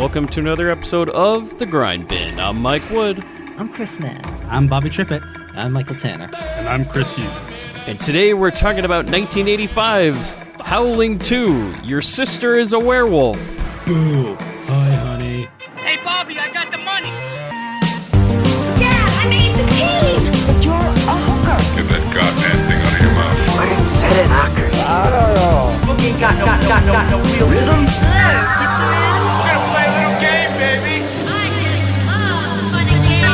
welcome to another episode of The Grindbin. I'm Mike Wood. I'm Chris Mann. I'm Bobby Trippett. I'm Michael Tanner. And I'm Chris Hughes. And today we're talking about 1985's Howling 2, Your Sister is a Werewolf. Boo. Hi, honey. Hey, Bobby, I got the money. Dad, I made the team. But you're a hooker. Get that goddamn thing out of your mouth. I didn't say it, Knocker. I don't know. Spooky ain't got no real rhythm. Hello, Mr. Man. We're gonna play a little game, baby. I just love funny games.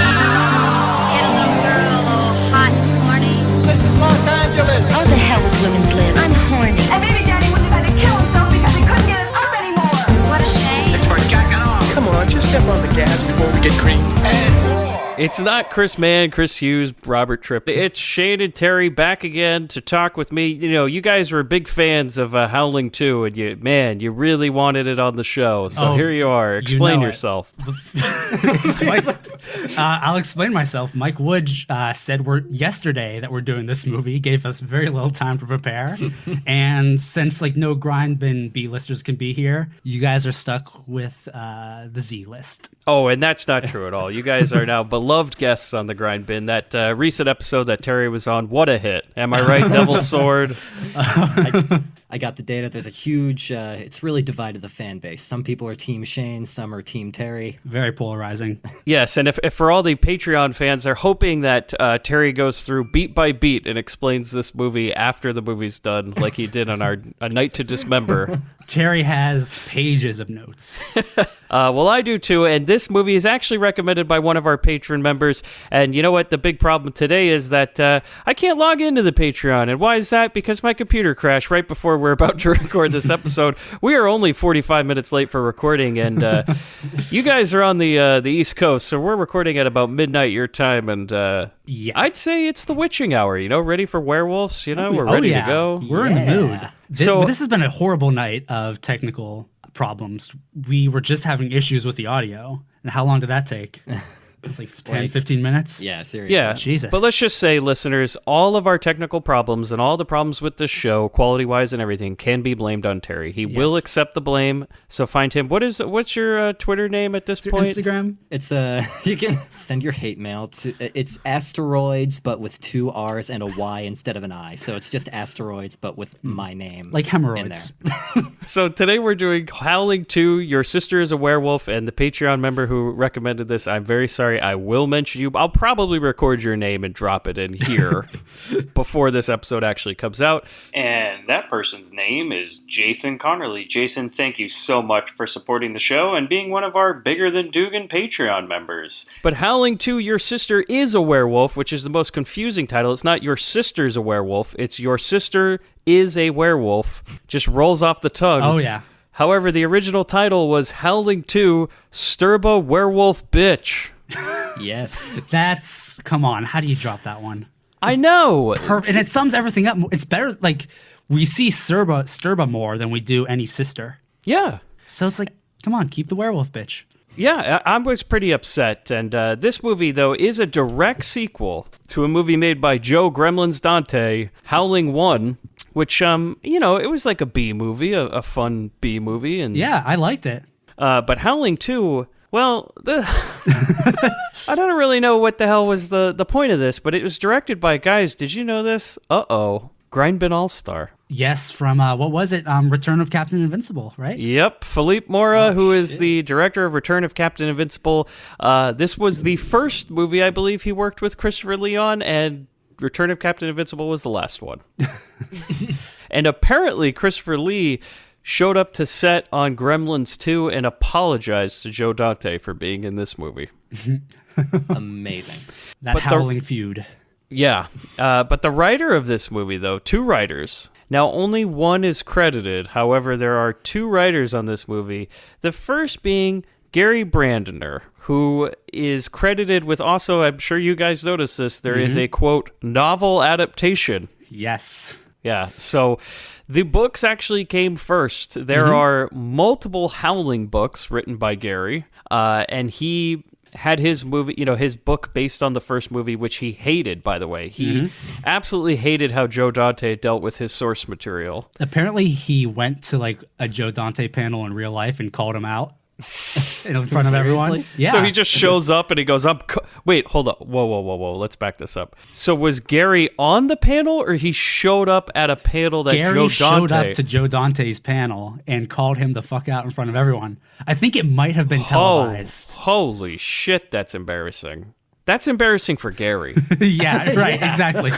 Get a little girl all hot and horny. This is Los Angeles. Oh, the hell with women's live. I'm horny. And maybe Daddy wouldn't have had to kill himself because he couldn't get it up anymore. What a shame. It's for jacking off. Come on, just step on the gas before we get cream. And more. It's not Chris Mann, Chris Hughes, Robert Tripp. It's Shane and Terry back again to talk with me. You know, you guys were big fans of Howling 2, and you really wanted it on the show. So here you are. Explain yourself. I'll explain myself. Mike Wood said yesterday that we're doing this movie. Gave us very little time to prepare. And since no Grindbin B-listers can be here, you guys are stuck with the Z list. Oh, and that's not true at all. You guys are now beloved guests on the Grindbin. That recent episode that Terry was on, what a hit. Am I right, Devil's Sword? I got the data. There's a huge, it's really divided the fan base. Some people are Team Shane, some are Team Terry. Very polarizing. Yes, and if for all the Patreon fans, they're hoping that Terry goes through beat by beat and explains this movie after the movie's done, like he did on A Night to Dismember. Terry has pages of notes. Well, I do too, and this movie is actually recommended by one of our Patreon members, and you know what? The big problem today is that I can't log into the Patreon, and why is that? Because my computer crashed right before we're about to record this episode. We are only 45 minutes late for recording, and you guys are on the East Coast, so we're recording at about midnight your time, and Yeah. I'd say it's the witching hour, ready for werewolves, we're ready to go. We're in the mood. So- This has been a horrible night of technical problems. We were just having issues with the audio. And how long did that take? It's 10, 15 minutes? Yeah, seriously. Yeah, Jesus. But let's just say, listeners, all of our technical problems and all the problems with the show, quality-wise and everything, can be blamed on Terry. He will accept the blame, so find him. What's your Twitter name at this point? Instagram? It's you can send your hate mail to, it's asteroids, but with 2 R's and a Y instead of an I. So it's just asteroids, but with my name. Like hemorrhoids. In there. So today we're doing Howling 2, Your Sister is a Werewolf, and the Patreon member who recommended this, I'm very sorry. I will mention you. I'll probably record your name and drop it in here before this episode actually comes out. And that person's name is Jason Connerly. Jason, thank you so much for supporting the show and being one of our Bigger Than Dugan Patreon members. But Howling 2, Your Sister is a Werewolf, which is the most confusing title. It's not Your Sister's a Werewolf. It's Your Sister is a Werewolf. Just rolls off the tongue. Oh, yeah. However, the original title was Howling 2, Sturba Werewolf Bitch. Yes. Come on, how do you drop that one? I know. Perfect. And it sums everything up. It's better, we see Sturba more than we do any sister. Yeah. So it's come on, keep the werewolf bitch. Yeah, I was pretty upset. And this movie, though, is a direct sequel to a movie made by Joe Gremlins Dante, Howling 1, which, it was like a B movie, a fun B movie. And Yeah, I liked it. But Howling 2... Well, I don't really know what the hell was the point of this, but it was directed by, guys, did you know this? Grindbin All-Star. Yes, from, what was it? Return of Captain Invincible, right? Yep, Phillipe Mora, who is the director of Return of Captain Invincible. This was the first movie, I believe, he worked with Christopher Lee on, and Return of Captain Invincible was the last one. And apparently, Christopher Lee showed up to set on Gremlins 2 and apologized to Joe Dante for being in this movie. Amazing. That Howling feud. Yeah. But the writer of this movie, though, 2 writers. Now, only one is credited. However, there are 2 writers on this movie. The first being Gary Brandner, who is credited with also, I'm sure you guys noticed this, there is a, quote, novel adaptation. Yes. Yeah, so the books actually came first. There are multiple Howling books written by Gary, and he had his movie, his book based on the first movie, which he hated, by the way. He absolutely hated how Joe Dante dealt with his source material. Apparently, he went to a Joe Dante panel in real life and called him out. in front of everyone. Seriously? Yeah. So he just shows up and he goes, wait, hold up. Whoa. Let's back this up. So was Gary on the panel or he showed up at a panel that Gary Joe showed Dante... up to Joe Dante's panel and called him the fuck out in front of everyone. I think it might have been televised. Holy shit, that's embarrassing. That's embarrassing for Gary. Yeah, right, exactly.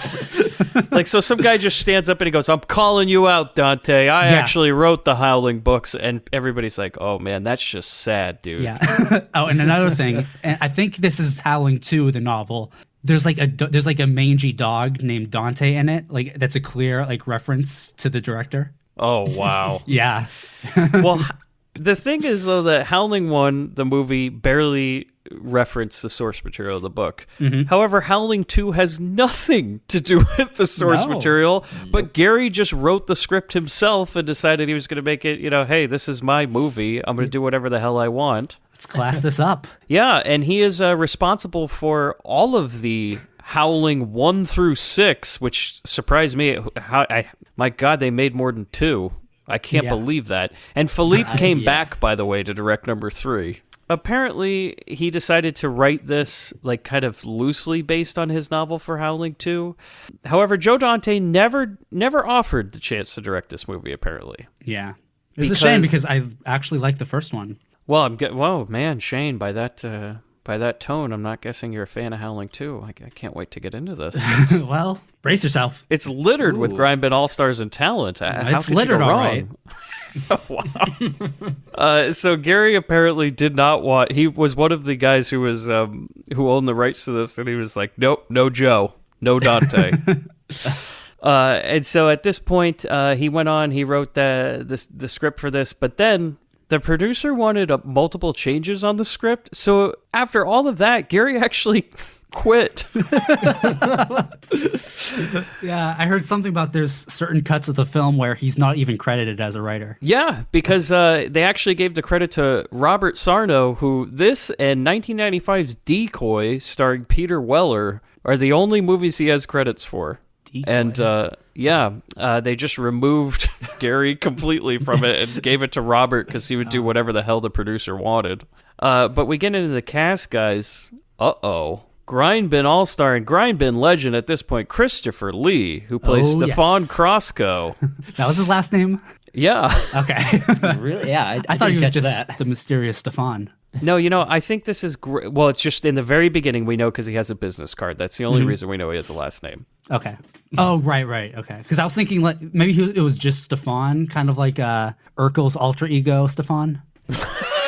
Like, so some guy just stands up and he goes, I'm calling you out, Dante. I actually wrote the Howling books. And everybody's like, oh, man, that's just sad, dude. Yeah. Oh, and another thing, and I think this is Howling 2, the novel. There's like a mangy dog named Dante in it. Like, that's a clear like reference to the director. Oh, wow. Yeah. Well, the thing is, though, that Howling 1, the movie, barely referenced the source material of the book. Mm-hmm. However, Howling 2 has nothing to do with the source material, but Gary just wrote the script himself and decided he was going to make it, hey, this is my movie. I'm going to do whatever the hell I want. Let's class this up. Yeah, and he is responsible for all of the Howling 1 through 6, which surprised me. My God, they made more than 2. I can't believe that. And Phillipe came back, by the way, to direct number 3. Apparently, he decided to write this like kind of loosely based on his novel for Howling 2. However, Joe Dante never offered the chance to direct this movie, apparently. Yeah. It's a shame because I actually like the first one. Well, whoa, man, Shane, by that tone, I'm not guessing you're a fan of Howling 2. I can't wait to get into this. Well, brace yourself. It's littered with Grindbin All-Stars and talent. It's littered, all right. Wow. So Gary apparently did not want... He was one of the guys who was who owned the rights to this, and he was like, nope, no Joe, no Dante. And so at this point, he went on, he wrote the script for this, but then the producer wanted multiple changes on the script. So after all of that, Gary actually quit. Yeah, I heard something about there's certain cuts of the film where he's not even credited as a writer. Yeah, because they actually gave the credit to Robert Sarno, who this and 1995's Decoy, starring Peter Weller, are the only movies he has credits for. Decoy. And they just removed Gary completely from it and gave it to Robert because he would do whatever the hell the producer wanted. But we get into the cast, guys. Uh-oh. Grindbin All-Star and Grindbin legend at this point, Christopher Lee, who plays Stefan Krosco. That was his last name? Yeah. Okay. Really? Yeah, I thought he was just that. the mysterious Stefan. No, I think this is great. Well, it's just in the very beginning we know because he has a business card. That's the only reason we know he has a last name. Okay. Oh, right. Okay. Because I was thinking like maybe it was just Stefan, kind of like Urkel's alter ego, Stefan.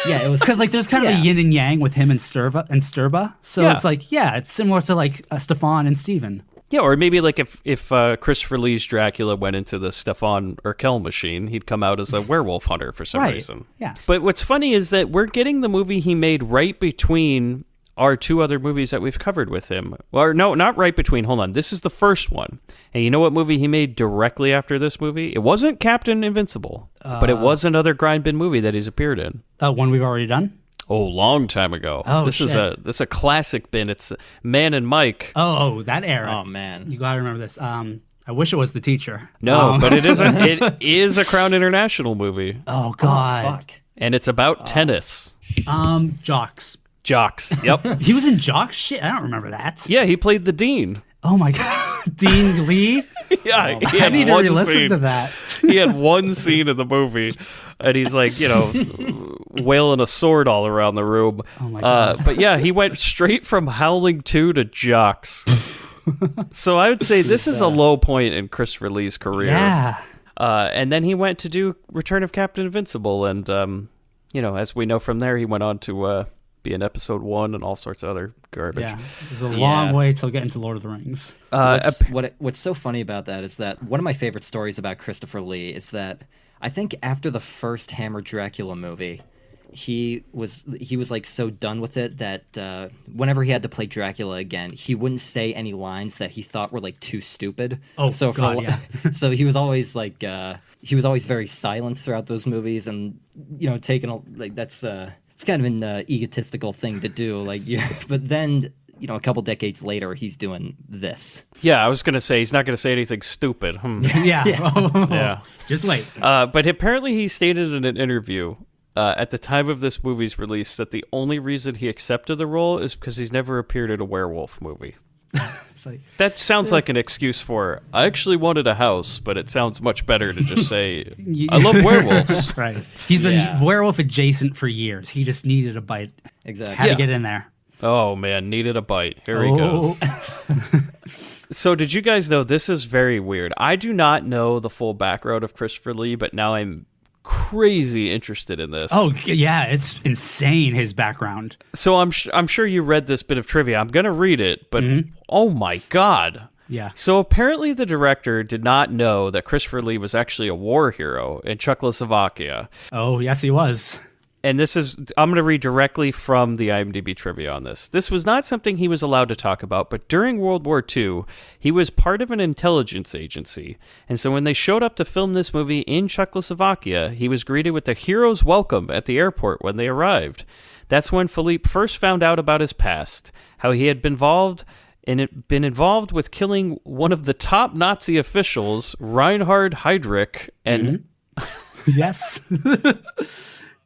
Yeah, it was because like there's kind of a yin and yang with him and Sturba. So it's like it's similar to like Stefan and Steven. Yeah, or maybe like if Christopher Lee's Dracula went into the Stefan Urkel machine, he'd come out as a werewolf hunter for some reason. Yeah. But what's funny is that we're getting the movie he made right between our 2 other movies that we've covered with him. Well, no, not right between. Hold on. This is the first one. And you know what movie he made directly after this movie? It wasn't Captain Invincible, but it was another Grindbin movie that he's appeared in. One we've already done? Oh, long time ago. Oh, this shit. is a classic bin. It's Man and Mike. Oh, that era. Oh, man. You gotta remember this. I wish it was The Teacher. No, but it isn't. It is a Crown International movie. Oh, God. Oh, fuck. And it's about tennis. Jocks. Jocks. Yep. He was in Jocks? Shit, I don't remember that. Yeah, he played the dean. Oh, my God. Dean Lee? Yeah, he I had need to one re-listen scene. to that. He had one scene in the movie, and he's like, wailing a sword all around the room. Oh my God. But yeah, he went straight from Howling 2 to Jocks. So I would say this is a low point in Christopher Lee's career. Yeah. And then he went to do Return of Captain Invincible, and as we know from there, he went on to be in episode 1 and all sorts of other garbage. Yeah, there's a long way till getting to Lord of the Rings. What's so funny about that is that one of my favorite stories about Christopher Lee is that I think after the first Hammer Dracula movie, he was like so done with it that whenever he had to play Dracula again, he wouldn't say any lines that he thought were like too stupid. Oh, so God, yeah. So he was always like he was always very silent throughout those movies, and that's it's kind of an egotistical thing to do. But then a couple decades later, he's doing this. Yeah, I was going to say, he's not going to say anything stupid. Yeah. Yeah. Just wait. But apparently he stated in an interview at the time of this movie's release that the only reason he accepted the role is because he's never appeared in a werewolf movie. It's like, That sounds like an excuse for, I actually wanted a house, but it sounds much better to just say, I love werewolves. right. He's been Yeah. werewolf adjacent for years. He just needed a bite. Exactly. Had to get in there. Oh, man, needed a bite. Here he goes. So did you guys know, this is very weird. I do not know the full background of Christopher Lee, but now I'm crazy interested in this. Oh, yeah, it's insane, his background. So I'm sure you read this bit of trivia. I'm going to read it, but oh my God. Yeah. So apparently the director did not know that Christopher Lee was actually a war hero in Czechoslovakia. Oh, yes, he was. And I'm going to read directly from the IMDb trivia on this. This was not something he was allowed to talk about, but during World War II, he was part of an intelligence agency. And so when they showed up to film this movie in Czechoslovakia, he was greeted with a hero's welcome at the airport when they arrived. That's when Phillipe first found out about his past, how he had been involved with killing one of the top Nazi officials, Reinhard Heydrich, and... Yes.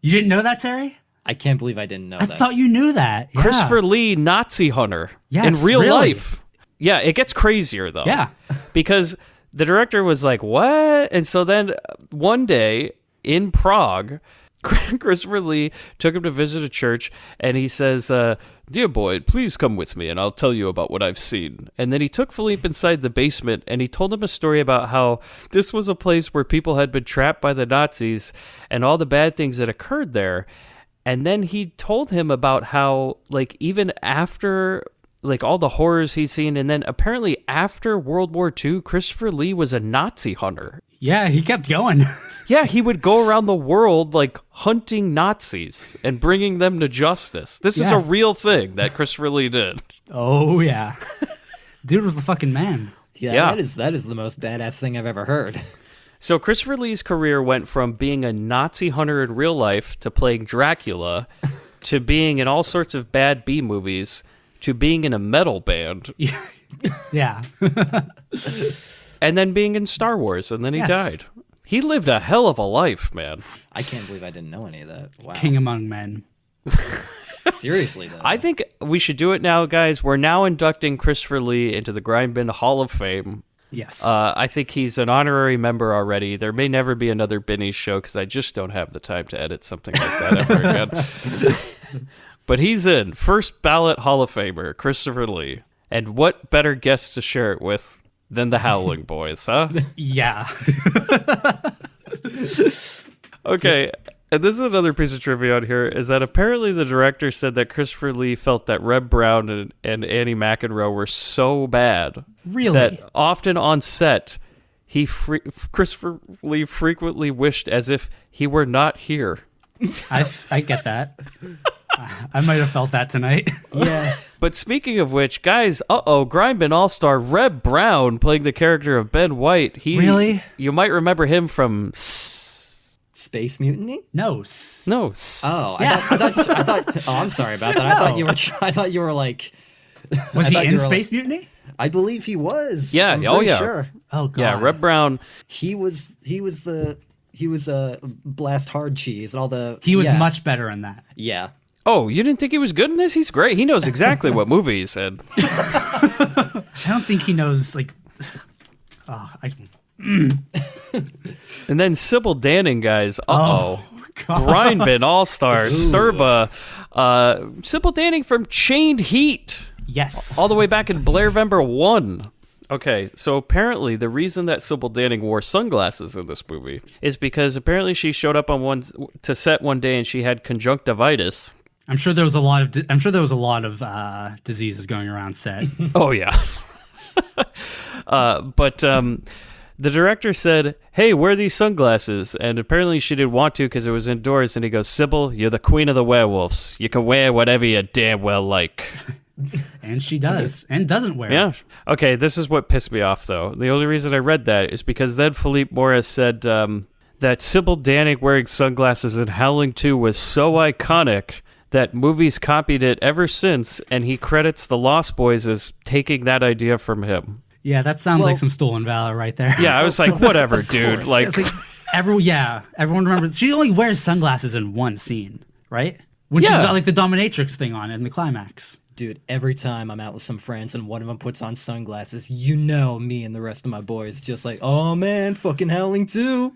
You didn't know that, Terry? I can't believe I didn't know I that. thought you knew that. Yeah. Christopher Lee, Nazi hunter, Yes, in real really? life. Yeah, it gets crazier, though. Yeah. Because the director was like, what? And so then one day in Prague, Christopher Lee took him to visit a church, and he says, dear boy, please come with me, and I'll tell you about what I've seen. And then he took Phillipe inside the basement, and he told him a story about how this was a place where people had been trapped by the Nazis and all the bad things that occurred there. And then he told him about how, like, even after... like all the horrors he's seen, and then apparently after World War II, Christopher Lee was a Nazi hunter. Yeah, he kept going. Yeah, he would go around the world like hunting Nazis and bringing them to justice. This is Yes. a real thing that Christopher Lee did. Oh, yeah. Dude was the fucking man. Yeah, that is the most badass thing I've ever heard. So Christopher Lee's career went from being a Nazi hunter in real life to playing Dracula to being in all sorts of bad B movies to being in a metal band Yeah. and then being in Star Wars, and then he Yes. died. He lived a hell of a life, man. I can't believe I didn't know any of that. Wow. King among men. Seriously, though. I think we should do it now, guys. We're now inducting Christopher Lee into the Grindbin Hall of Fame. Yes. I think he's an honorary member already. There may never be another Binny's show because I just don't have the time to edit something like that ever again. But he's in. First ballot Hall of Famer, Christopher Lee. And what better guest to share it with than the Howling Boys, huh? yeah. Okay, and this is another piece of trivia on here, is that apparently the director said that Christopher Lee felt that Reb Brown and Annie McEnroe were so bad Really? that often on set, Christopher Lee frequently wished as if he were not here. I get that. I might have felt that tonight. yeah. But speaking of which, guys, Grindbin All-Star Reb Brown playing the character of Ben White. Really? You might remember him from... Space Mutiny? No. No. Oh, Yeah. I thought. Oh, I'm sorry about that. I thought you were. I thought you were like. Was I he thought in you were Space Mutiny? I believe he was. Yeah, I'm oh, pretty yeah. Sure. Oh, God. Yeah, Reb Brown. He was Blast Hard Cheese and all the. He was yeah. much better in that. Yeah. Oh, you didn't think he was good in this? He's great. He knows exactly what movie he's in. I don't think he knows, like... Oh, And then Sybil Danning, guys. God. Grindbin All-Star, Sturba. Sybil Danning from Chained Heat. Yes. All the way back in Blairvember 1. Okay, so apparently the reason that Sybil Danning wore sunglasses in this movie is because apparently she showed up to set one day and she had conjunctivitis. I'm sure there was a lot of diseases going around set. Oh, yeah. But the director said, hey, wear these sunglasses. And apparently she didn't want to because it was indoors. And he goes, Sybil, you're the queen of the werewolves. You can wear whatever you damn well like. And she does. And doesn't wear Yeah. it. Okay, this is what pissed me off, though. The only reason I read that is because then Phillipe Mora said that Sybil Danning wearing sunglasses in Howling 2 was so iconic that movies copied it ever since, and he credits the Lost Boys as taking that idea from him. Yeah, that sounds Well- like some stolen valor right there. Yeah, I was like, whatever, dude. Like, It's like, Everyone remembers. She only wears sunglasses in one scene, right? When she's got like the dominatrix thing on in the climax. Dude, every time I'm out with some friends and one of them puts on sunglasses, you know me and the rest of my boys just like, oh man, fucking Howling too.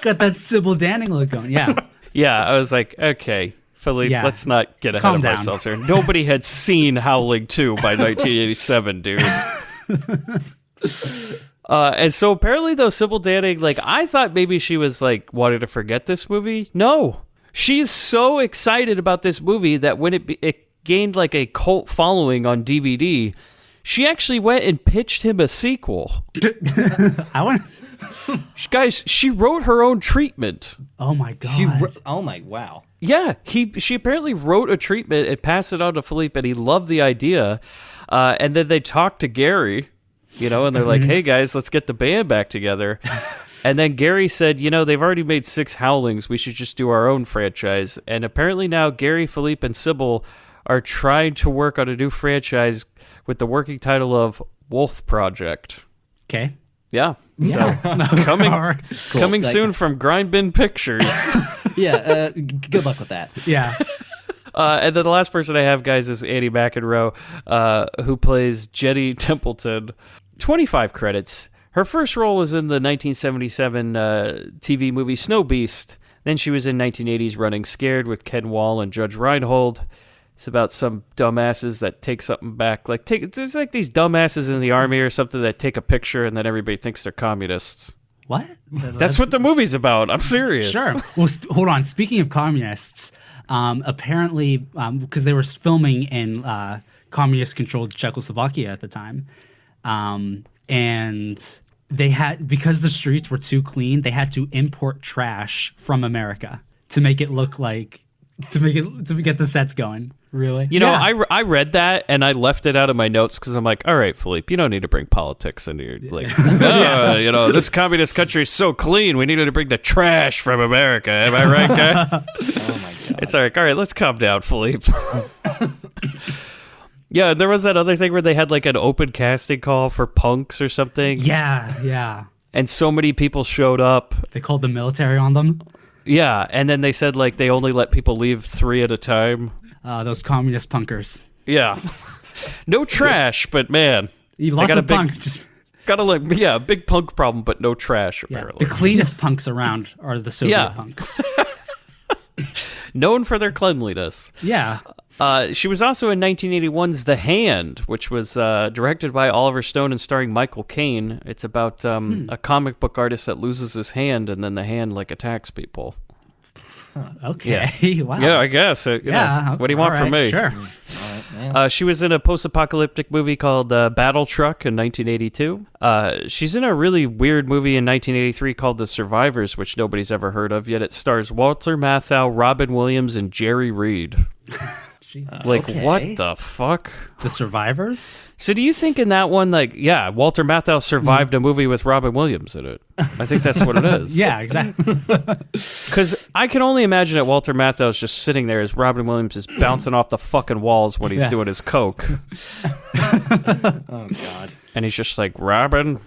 Got that Sybil Danning look going. Yeah. Yeah, I was like, okay, Phillipe, let's not get ahead Calm of down. ourselves here. Nobody had seen Howling 2 by 1987, dude. And so apparently, though, Sybil Danning, like, I thought maybe she was, like, wanted to forget this movie. No. She's so excited about this movie that when it gained, like, a cult following on DVD, she actually went and pitched him a sequel. I want. Guys, she wrote her own treatment. Oh my god. Wow. Yeah, she apparently wrote a treatment and passed it on to Phillipe, and he loved the idea. And then they talked to Gary, and they're like, hey, guys, let's get the band back together. And then Gary said, they've already made 6 Howlings. We should just do our own franchise. And apparently now Gary, Phillipe, and Sybil are trying to work on a new franchise with the working title of Wolf Project. Okay. Yeah. So coming Cool. coming soon from Grindbin Pictures. Yeah, good luck with that. Yeah. And then the last person I have, guys, is Annie McEnroe, who plays Jenny Templeton. 25 credits. Her first role was in the 1977 TV movie Snow Beast. Then she was in 1980s Running Scared with Ken Wall and Judge Reinhold. It's about some dumbasses that take something back. There's like these dumbasses in the army or something that take a picture and then everybody thinks they're communists. What? That's what the movie's about. I'm serious. Sure. Well, hold on. Speaking of communists, apparently, because they were filming in communist-controlled Czechoslovakia at the time, and they had, because the streets were too clean, they had to import trash from America to make it look like, to get the sets going. Really? I read that and I left it out of my notes because I'm like, all right, Phillipe, you don't need to bring politics into your, this communist country is so clean. We needed to bring the trash from America. Am I right, guys? Oh my god. It's all right, let's calm down, Phillipe. Yeah, there was that other thing where they had like an open casting call for punks or something. Yeah. And so many people showed up. They called the military on them. Yeah, and then they said like they only let people leave 3 at a time. Those communist punkers. Yeah. No trash, but man. Lots of punks. Just big punk problem, but no trash, apparently. The cleanest punks around are the Soviet punks. Known for their cleanliness. Yeah. She was also in 1981's The Hand, which was directed by Oliver Stone and starring Michael Caine. It's about a comic book artist that loses his hand, and then the hand like attacks people. Okay. Yeah. Wow. Yeah, I guess. What do you want from me? Sure. She was in a post-apocalyptic movie called Battle Truck in 1982. She's in a really weird movie in 1983 called The Survivors, which nobody's ever heard of, yet it stars Walter Matthau, Robin Williams, and Jerry Reed. What the fuck? The Survivors? So do you think in that one, Walter Matthau survived a movie with Robin Williams in it? I think that's what it is. Yeah, exactly. Because I can only imagine that Walter Matthau's just sitting there as Robin Williams is bouncing off the fucking walls when he's doing his coke. Oh, God. And he's just like, Robin.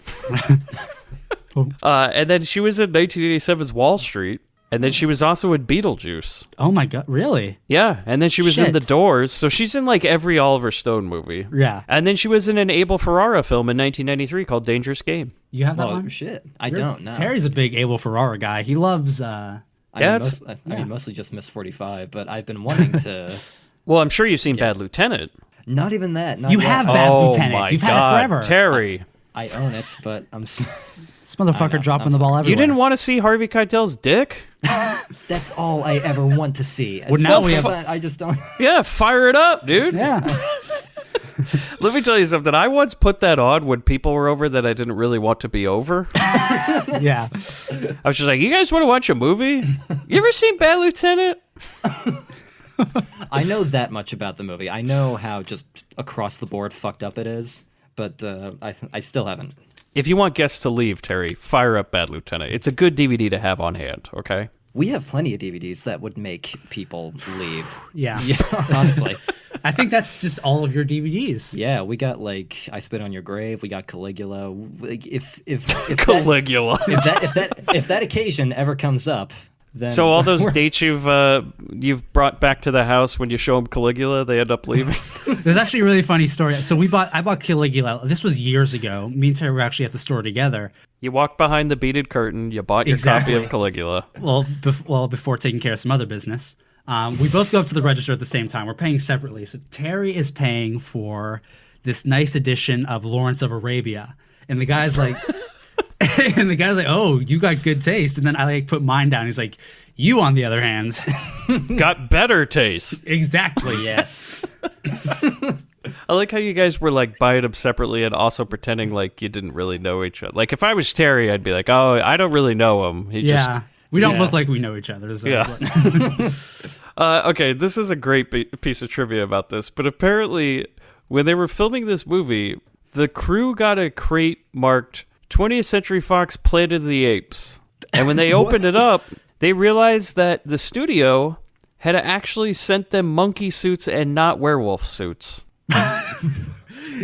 And then she was in 1987's Wall Street. And then she was also in Beetlejuice. Oh my god, really? Yeah, and then she was in The Doors. So she's in like every Oliver Stone movie. Yeah. And then she was in an Abel Ferrara film in 1993 called Dangerous Game. You have that one? Shit. I don't know. Terry's a big Abel Ferrara guy. He loves... I mean, mostly just Miss 45, but I've been wanting to... Well, I'm sure you've seen Bad Lieutenant. Not even that. You have Bad Lieutenant. You've had it forever. Terry. I own it, but I'm... This motherfucker dropping the ball everywhere. You didn't want to see Harvey Keitel's dick? That's all I ever want to see. Well, now we have... I just don't... Yeah, fire it up, dude. Yeah. Let me tell you something. I once put that on when people were over that I didn't really want to be over. Yeah. I was just like, you guys want to watch a movie? You ever seen Bad Lieutenant? I know that much about the movie. I know how just across the board fucked up it is, but I still haven't. If you want guests to leave, Terry, fire up Bad Lieutenant. It's a good DVD to have on hand, okay? We have plenty of DVDs that would make people leave. Yeah. Honestly. I think that's just all of your DVDs. Yeah, we got like I Spit on Your Grave. We got Caligula. Like, if Caligula. if that occasion ever comes up, then So all those dates you've brought back to the house when you show them Caligula, they end up leaving. There's actually a really funny story. So I bought Caligula. This was years ago. Me and Terry were actually at the store together. You walked behind the beaded curtain. You bought your Exactly. copy of Caligula. Well, before taking care of some other business. We both go up to the register at the same time. We're paying separately. So Terry is paying for this nice edition of Lawrence of Arabia. And the guy's like, oh, you got good taste. And then I like put mine down. He's like, you, on the other hand, Got better taste. exactly. yes, I like how you guys were like buying them separately and also pretending like you didn't really know each other. Like if I was Terry, I'd be like, oh, I don't really know him. He Yeah. We don't Yeah. look like we know each other. So Yeah. Okay, this is a great piece of trivia about this, but apparently when they were filming this movie, the crew got a crate marked 20th Century Fox Planet of the Apes. And when they opened it up, they realized that the studio had actually sent them monkey suits and not werewolf suits.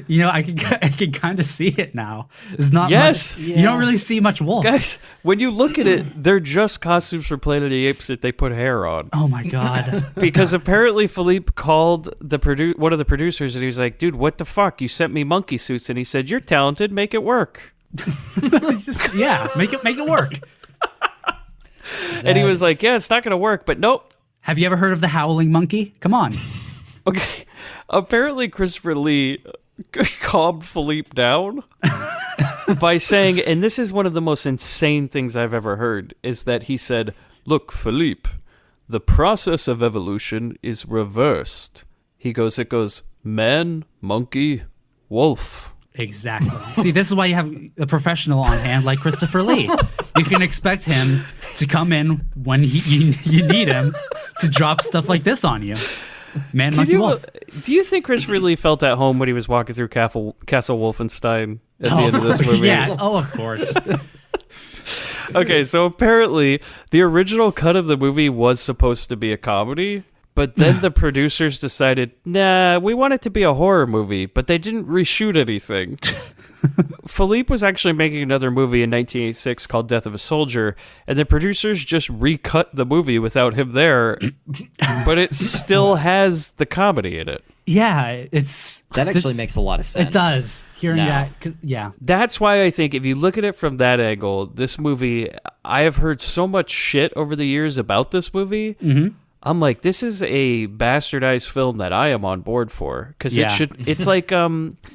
You know, I can kind of see it now. There's not Yes. much. You don't really see much wolf. Guys, when you look at it, they're just costumes for Planet of the Apes that they put hair on. Oh my god. Because apparently Phillipe called one of the producers and he was like, dude, what the fuck? You sent me monkey suits. And he said, you're talented. Make it work. Yeah, make it work. And he was like, yeah, it's not going to work. But nope. Have you ever heard of the howling monkey? Come on. Okay. Apparently Christopher Lee calmed Phillipe down by saying, and this is one of the most insane things I've ever heard, is that he said, look, Phillipe, the process of evolution is reversed. It goes man, monkey, wolf. Exactly. See, this is why you have a professional on hand like Christopher Lee. You can expect him to come in when you need him to drop stuff like this on you. Man, monkey, wolf. Do you think Christopher Lee felt at home when he was walking through Castle Wolfenstein at the end of this movie? Yeah. Oh, of course. Okay, so apparently the original cut of the movie was supposed to be a comedy, but then the producers decided, nah, we want it to be a horror movie, but they didn't reshoot anything. Phillipe was actually making another movie in 1986 called Death of a Soldier, and the producers just recut the movie without him there, but it still has the comedy in it. Yeah, that actually makes a lot of sense. It does. Hearing Now. that, yeah. That's why I think if you look at it from that angle, this movie, I have heard so much shit over the years about this movie. Mm-hmm. I'm like, this is a bastardized film that I am on board for, because Yeah. it's like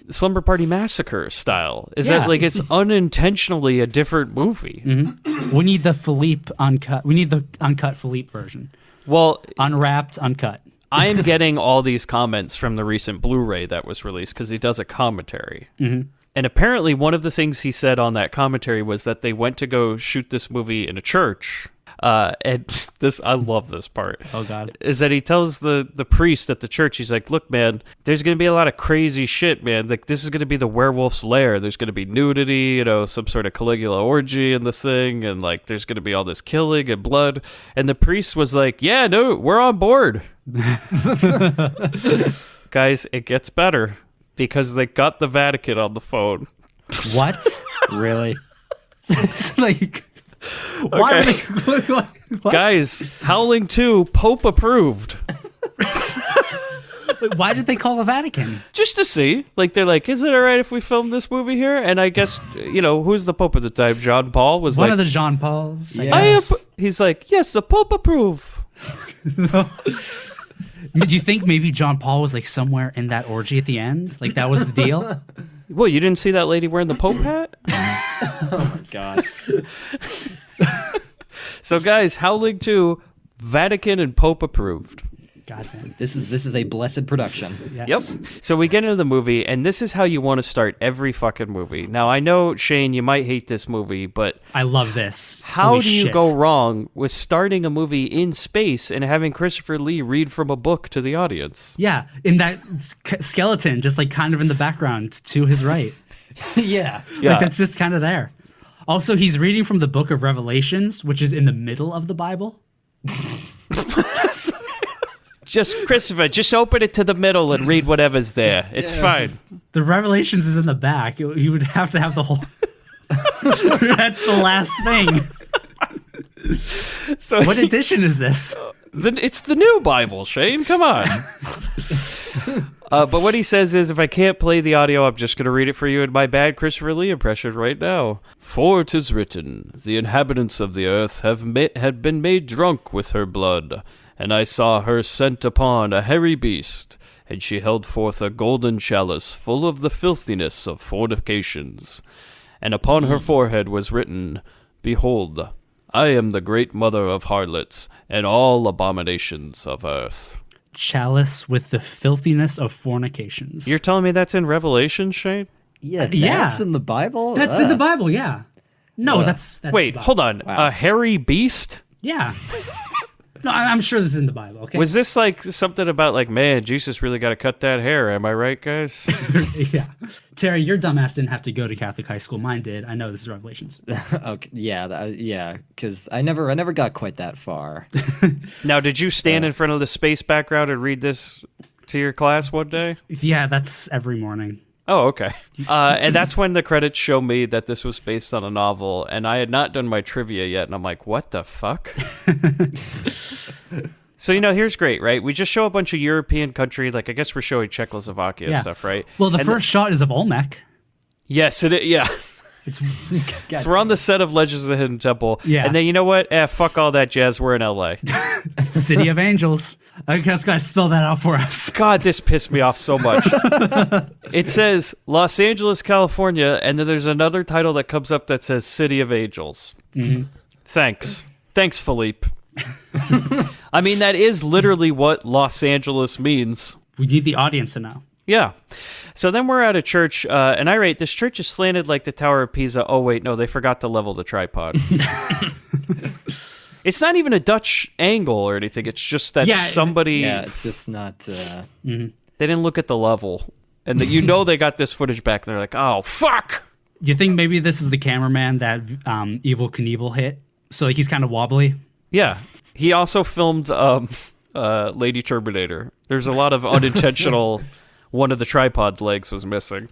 Slumber Party Massacre style. Is Yeah. that like it's unintentionally a different movie? Mm-hmm. We need the Phillipe uncut. We need the uncut Phillipe version. Well, Unwrapped, uncut. I am getting all these comments from the recent Blu-ray that was released because he does a commentary. Mm-hmm. And apparently one of the things he said on that commentary was that they went to go shoot this movie in a church. And this, I love this part. Oh, God. Is that he tells the priest at the church, he's like, look, man, there's going to be a lot of crazy shit, man. Like, this is going to be the werewolf's lair. There's going to be nudity, some sort of Caligula orgy in the thing. And, like, there's going to be all this killing and blood. And the priest was like, yeah, no, we're on board. Guys, it gets better because they got the Vatican on the phone. What? Really? Like, why Okay. would they, what? Guys, Howling 2, Pope approved. Wait, why did they call the Vatican? Just to see. Like, they're like, is it all right if we film this movie here? And I guess, who's the Pope at the time? John Paul was One like, of the Jean Pauls. I Yeah. guess. he's like, yes, the Pope approve. Do you think maybe John Paul was like somewhere in that orgy at the end? Like that was the deal? Well, you didn't see that lady wearing the Pope hat? God. So, guys, Howling 2, Vatican and Pope approved. Goddamn. This is a blessed production. Yes. Yep. So we get into the movie, and this is how you want to start every fucking movie. Now, I know, Shane, you might hate this movie, but I love this. how Holy do you shit. go wrong with starting a movie in space and having Christopher Lee read from a book to the audience? Yeah, in that skeleton, just like kind of in the background to his right. Yeah. Yeah. Like that's just kind of there. Also, he's reading from the book of Revelations, which is in the middle of the Bible. Just, Christopher, just open it to the middle and read whatever's there. It's fine. The Revelations is in the back. You would have to have the whole. That's the last thing. So What edition is this? It's the new Bible, Shane. Come on. But what he says is, if I can't play the audio, I'm just going to read it for you in my bad Christopher Lee impression right now. For it is written, the inhabitants of the earth had been made drunk with her blood, and I saw her sent upon a hairy beast, and she held forth a golden chalice full of the filthiness of fornications. And upon her forehead was written, Behold, I am the great mother of harlots, and all abominations of earth. Chalice with the filthiness of fornications. You're telling me that's in Revelation, Shane? Yeah, Yeah. that's in the Bible? That's in the Bible, yeah. No, that's Wait, the Bible. hold on. Wow. A hairy beast? Yeah. No, I'm sure this is in the Bible, okay? Was this like something about like, man, Jesus really got to cut that hair? Am I right, guys? Yeah. Terry, your dumbass didn't have to go to Catholic high school. Mine did. I know this is Revelations. Okay, yeah, because I never got quite that far. Now, did you stand in front of the space background and read this to your class one day? Yeah, that's every morning. Oh, okay. And that's when the credits show me that this was based on a novel, and I had not done my trivia yet, and I'm like, what the fuck? So, here's great, right? We just show a bunch of European country, like I guess we're showing Czechoslovakia and stuff, right? Well, the And first shot is of Olmec. Yes, it is, yeah. It's So we're on the set of Legends of the Hidden Temple. Yeah. And then you know what? Fuck all that jazz. We're in LA. City of Angels. I just gotta spell that out for us. God, this pissed me off so much. It says Los Angeles, California, and then there's another title that comes up that says City of Angels. Mm-hmm. Thanks, Phillipe. I mean, that is literally what Los Angeles means. We need the audience to know. Yeah. So then we're at a church, and I rate this church is slanted like the Tower of Pisa. Oh, wait, no, they forgot to level the tripod. It's not even a Dutch angle or anything. It's just that somebody... Yeah, it's just not... They didn't look at the level. And they got this footage back, and they're like, oh, fuck! You think maybe this is the cameraman that Evel Knievel hit? So he's kind of wobbly? Yeah. He also filmed Lady Terminator. There's a lot of unintentional... One of the tripod's legs was missing.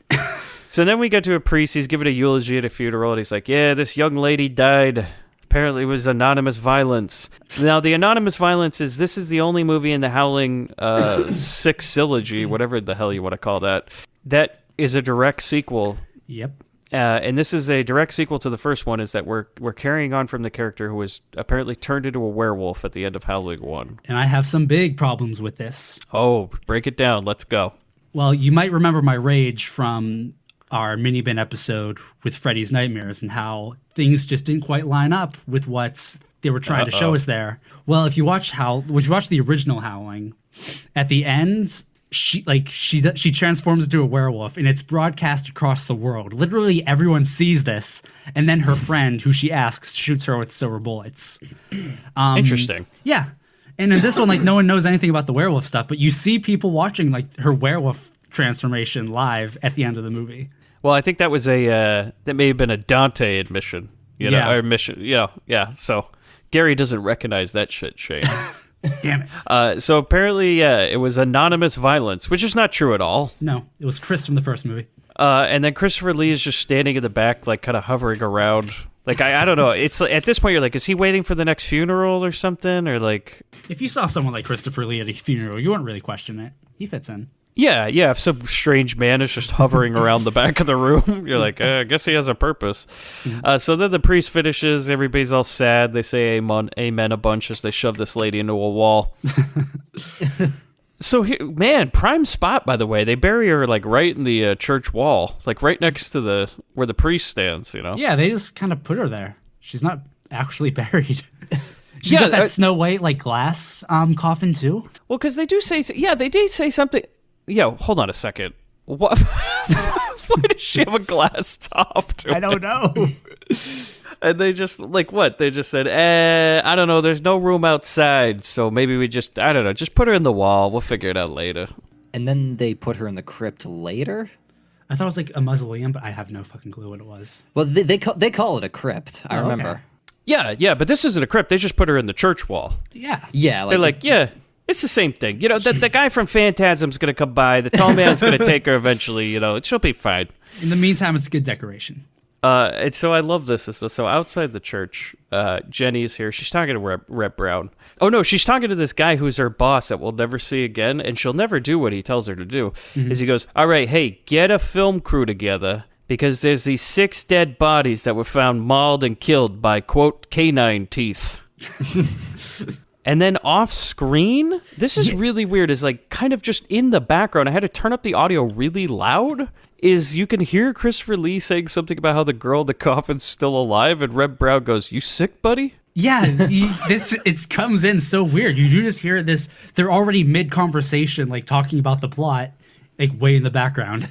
So then we get to a priest. He's giving a eulogy at a funeral, and he's like, yeah, this young lady died. Apparently it was anonymous violence. Now, the anonymous violence is, this is the only movie in the Howling sixology, whatever the hell you want to call that, that is a direct sequel. Yep. And this is a direct sequel to the first one, is that we're carrying on from the character who was apparently turned into a werewolf at the end of Howling 1. And I have some big problems with this. Oh, break it down. Let's go. Well, you might remember my rage from our mini bin episode with Freddy's Nightmares and how things just didn't quite line up with what they were trying to show us there. Well, if you watch the original Howling, at the end, she transforms into a werewolf, and it's broadcast across the world. Literally everyone sees this, and then her friend, who she asks, shoots her with silver bullets. Interesting. Yeah. And in this one, no one knows anything about the werewolf stuff, but you see people watching her werewolf transformation live at the end of the movie. Well, I think that was that may have been a Dante admission, or mission. Yeah. So Gary doesn't recognize that shit, Shane. Damn it. So apparently, it was anonymous violence, which is not true at all. No, it was Chris from the first movie. And then Christopher Lee is just standing in the back, kind of hovering around. I don't know. It's at this point, you're like, is he waiting for the next funeral or something? Or if you saw someone like Christopher Lee at a funeral, you wouldn't really question it. He fits in. Yeah. If some strange man is just hovering around the back of the room, you're like, I guess he has a purpose. Mm-hmm. So then the priest finishes. Everybody's all sad. They say amen a bunch as they shove this lady into a wall. So, prime spot, by the way. They bury her, right in the church wall. Right next to where the priest stands, Yeah, they just kind of put her there. She's not actually buried. She's got that Snow White, glass coffin, too. Well, because they do say... Yeah, they did say something... Yo, hold on a second. What? Why does she have a glass top to I don't know. And they just, what? They just said, I don't know, there's no room outside, so maybe we just, I don't know, just put her in the wall. We'll figure it out later. And then they put her in the crypt later? I thought it was a mausoleum, but I have no fucking clue what it was. Well, they call it a crypt, I remember. Okay. Yeah, but this isn't a crypt. They just put her in the church wall. Yeah. Yeah. They're It's the same thing. You know, the guy from Phantasm's going to come by. The tall man's going to take her eventually. You know, she'll be fine. In the meantime, it's good decoration. And so I love this. So outside the church, Jenny is here. She's talking to Reb Brown. Oh, no, she's talking to this guy who's her boss that we'll never see again, and she'll never do what he tells her to do. Is he goes, all right, hey, get a film crew together, because there's these 6 dead bodies that were found mauled and killed by, quote, canine teeth. And then off screen, this is really weird, is like kind of just in the background. I had to turn up the audio really loud. Is you can hear Christopher Lee saying something about how the girl in the coffin's still alive, and Reb Brown goes, "You sick, buddy?" Yeah, it comes in so weird. You do just hear this. They're already mid conversation, like talking about the plot, like way in the background.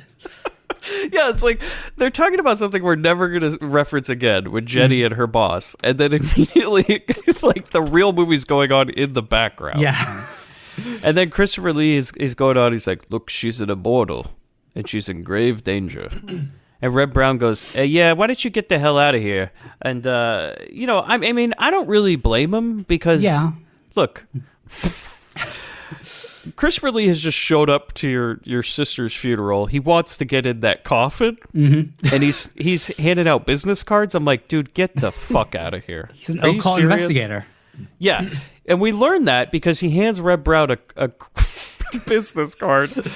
Yeah, it's like they're talking about something we're never going to reference again with Jenny and her boss, and then immediately, like the real movie's going on in the background. Yeah, and then Christopher Lee is going on. He's like, "Look, she's an immortal. And she's in grave danger." And Reb Brown goes, yeah, why don't you get the hell out of here? And, you know, I mean, I don't really blame him because, look, Christopher Lee has just showed up to your sister's funeral. He wants to get in that coffin, and he's handing out business cards. I'm like, dude, get the fuck out of here. He's an occult investigator. Yeah, and we learned that because he hands Reb Brown a business card.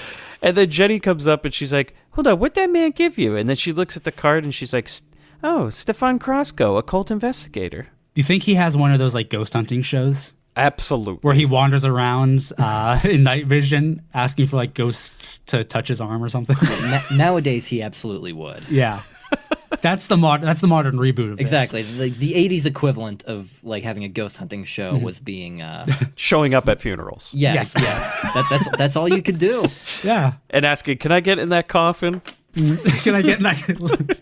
And then Jenny comes up and she's like, hold on, what'd that man give you? And then she looks at the card and she's like, oh, Stefan Krasko, occult investigator. Do you think he has one of those like ghost hunting shows? Absolutely. Where he wanders around in night vision asking for like ghosts to touch his arm or something? Nowadays, he absolutely would. Yeah. That's the modern reboot of this. Exactly. The 80s equivalent of like having a ghost hunting show was being showing up at funerals. Yeah, Yes. yeah. That's all you could do. Yeah. And asking, can I get in that coffin? Can I get in that?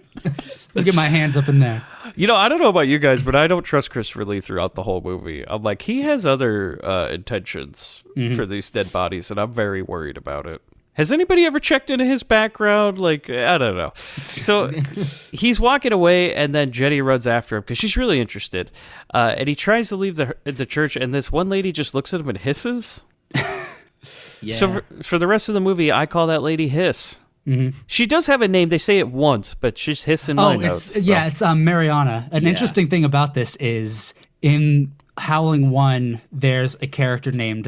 Let get my hands up in there. You know, I don't know about you guys, but I don't trust Christopher Lee throughout the whole movie. I'm like, he has other intentions for these dead bodies, and I'm very worried about it. Has anybody ever checked into his background? Like, I don't know. So he's walking away, and then Jenny runs after him because she's really interested. And he tries to leave the church, and this one lady just looks at him and hisses. Yeah. So for the rest of the movie, I call that lady Hiss. She does have a name. They say it once, but she's hissing my notes. It's Mariana. An interesting thing about this is in Howling 1, there's a character named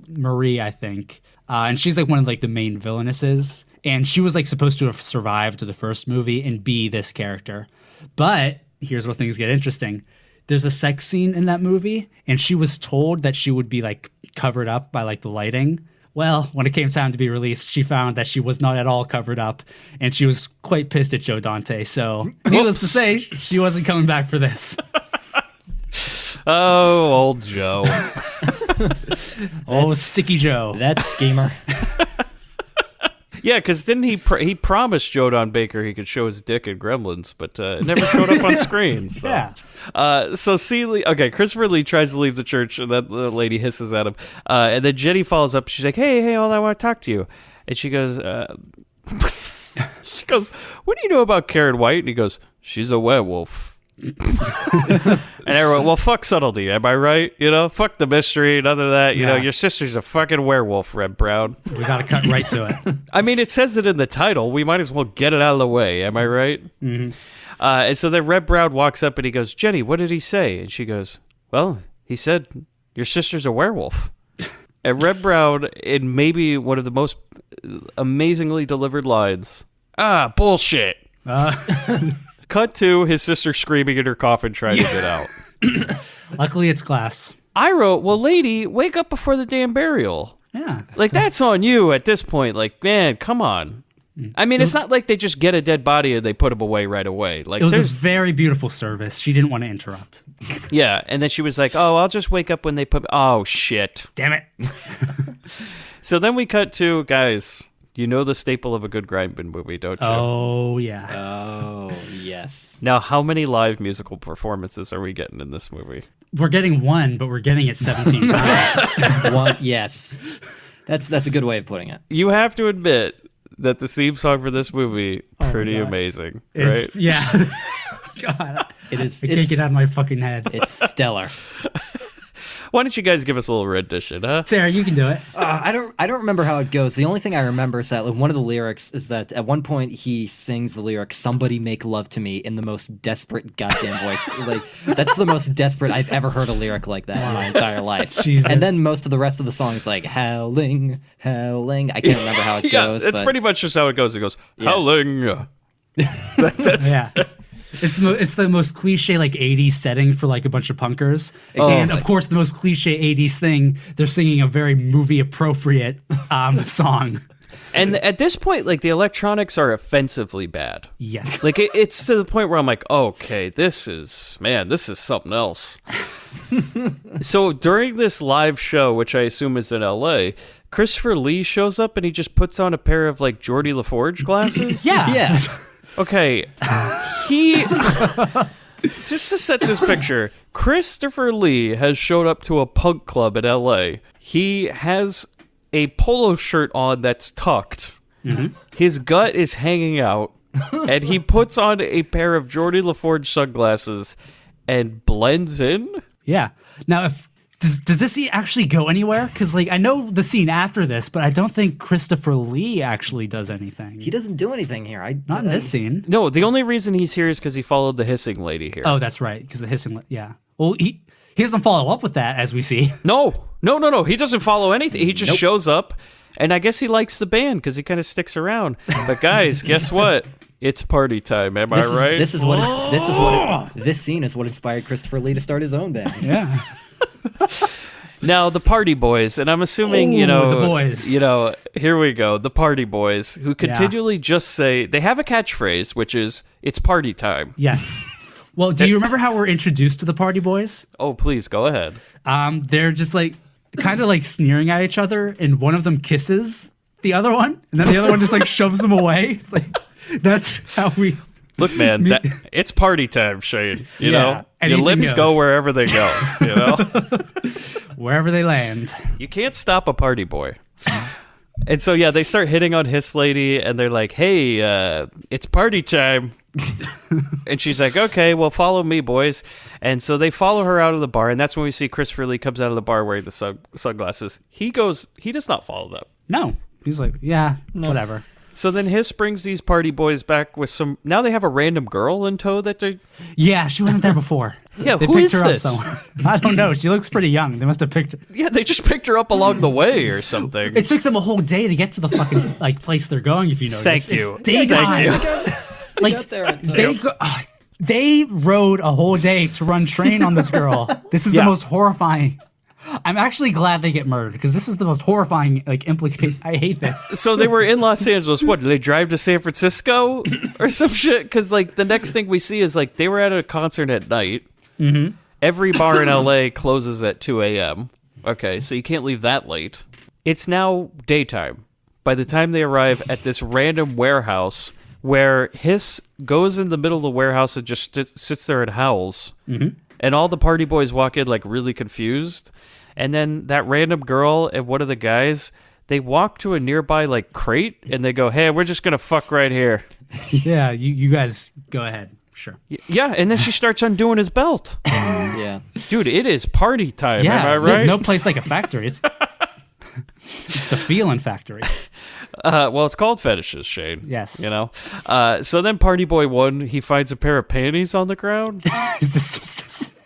Marie, I think. And she's like one of like the main villainesses, and she was like supposed to have survived to the first movie and be this character. But here's where things get interesting. There's a sex scene in that movie, and she was told that she would be like covered up by like the lighting. Well, when it came time to be released, she found that she was not at all covered up, and she was quite pissed at Joe Dante. So needless to say, she wasn't coming back for this. Oh, old Joe. Sticky Joe. That's schemer. Yeah, because didn't he promised Joe Don Baker he could show his dick in Gremlins, but it never showed up on screen. So. Yeah. So Christopher Lee tries to leave the church, and that the lady hisses at him. And then Jenny follows up. She's like, hey, hold on, I want to talk to you. And she goes, what do you know about Karen White? And he goes, she's a werewolf. And everyone, well, fuck subtlety, am I right? You know, fuck the mystery, none of that. You know, your sister's a fucking werewolf, Reb Brown. We gotta cut right to it. I mean, it says it in the title. We might as well get it out of the way, am I right? And so then Reb Brown walks up and he goes, Jenny, what did he say? And she goes, well, he said, your sister's a werewolf. And Reb Brown, in maybe one of the most amazingly delivered lines, bullshit. Cut to his sister screaming in her coffin trying to get out. Luckily, it's glass. I wrote, well, lady, wake up before the damn burial. Yeah. Like, that's on you at this point. Like, man, come on. I mean, it's not like they just get a dead body and they put him away right away. Like, it was a very beautiful service. She didn't want to interrupt. Yeah, and then she was like, oh, I'll just wake up when they put... Oh, shit. Damn it. So then we cut to, guys... You know the staple of a good Grindbin movie, don't you? Oh, yeah. Oh, yes. Now, how many live musical performances are we getting in this movie? We're getting one, but we're getting it 17 times. One, yes. That's a good way of putting it. You have to admit that the theme song for this movie pretty amazing, right? Yeah. God. It is. I can't get out of my fucking head. It's stellar. Why don't you guys give us a little rendition, huh? Sarah, you can do it. I don't remember how it goes. The only thing I remember is that like, one of the lyrics is that at one point he sings the lyric "Somebody make love to me" in the most desperate goddamn voice. Like that's the most desperate I've ever heard a lyric like that in my entire life. Jesus. And then most of the rest of the song is like howling, howling. I can't remember how it goes. It's but pretty much just how it goes. It goes howling. That's Yeah. It's the most cliche like 80s setting for like a bunch of punkers. And of course the most cliche 80s thing, they're singing a very movie appropriate song. And at this point, like the electronics are offensively bad. Yes. Like it's to the point where I'm like, okay, this is something else. So during this live show, which I assume is in LA, Christopher Lee shows up and he just puts on a pair of like Geordie LaForge glasses. Yeah. Okay. He just to set this picture, Christopher Lee has showed up to a punk club in LA. He has a polo shirt on that's tucked. Mm-hmm. His gut is hanging out, and he puts on a pair of Geordie LaForge sunglasses and blends in. Yeah. Now, does this scene actually go anywhere? Because like I know the scene after this, but I don't think Christopher Lee actually does anything. he doesn't do anything here. Not in this scene. No, the only reason he's here is because he followed the hissing lady here. Oh, that's right. Because the hissing. Yeah. Well, he doesn't follow up with that, as we see. No. He doesn't follow anything. He just shows up, and I guess he likes the band because he kind of sticks around. But guys, guess what? It's party time. Am I right? This scene is what inspired Christopher Lee to start his own band. Yeah. Now, the Party Boys, and I'm assuming, the boys. Here we go, the Party Boys, who continually just say, they have a catchphrase, which is, it's party time. Yes. Well, do you remember how we're introduced to the Party Boys? Oh, please, go ahead. They're just like, kind of like sneering at each other, and one of them kisses the other one, and then the other one just like shoves them away. It's like, that's how we... Look, man, it's party time, Shane. You know, your lips goes. go wherever they go. You know, wherever they land. You can't stop a party boy. And so they start hitting on Hiss Lady, and they're like, "Hey, it's party time." And she's like, "Okay, well, follow me, boys." And so they follow her out of the bar, and that's when we see Christopher Lee comes out of the bar wearing the sunglasses. He does not follow them. No, he's like, whatever. So then Hiss brings these party boys back with some... Now they have a random girl in tow that they... Yeah, she wasn't there before. Yeah, they who picked is her this? Up somewhere. I don't know. She looks pretty young. They must have picked her. Yeah, they just picked her up along the way or something. It took them a whole day to get to the fucking like place they're going, if you notice. Thank you. It's daytime. Thank you. They rode a whole day to run train on this girl. This is the most horrifying... I'm actually glad they get murdered because this is the most horrifying, I hate this. So they were in Los Angeles. What, did they drive to San Francisco or some shit? Because, the next thing we see is, they were at a concert at night. Mm-hmm. Every bar in LA closes at 2 a.m. Okay, so you can't leave that late. It's now daytime. By the time they arrive at this random warehouse where Hiss goes in the middle of the warehouse and just sits there and howls. Mm-hmm. And all the party boys walk in, really confused. And then that random girl and one of the guys, they walk to a nearby, crate, and they go, "Hey, we're just going to fuck right here." Yeah, you guys go ahead. Sure. Yeah, and then she starts undoing his belt. Yeah. Dude, it is party time, Yeah, am I right? No place like a factory. It's the feeling factory. Well, it's called fetishes, Shane. Yes. So then Party Boy 1, he finds a pair of panties on the ground. It's just...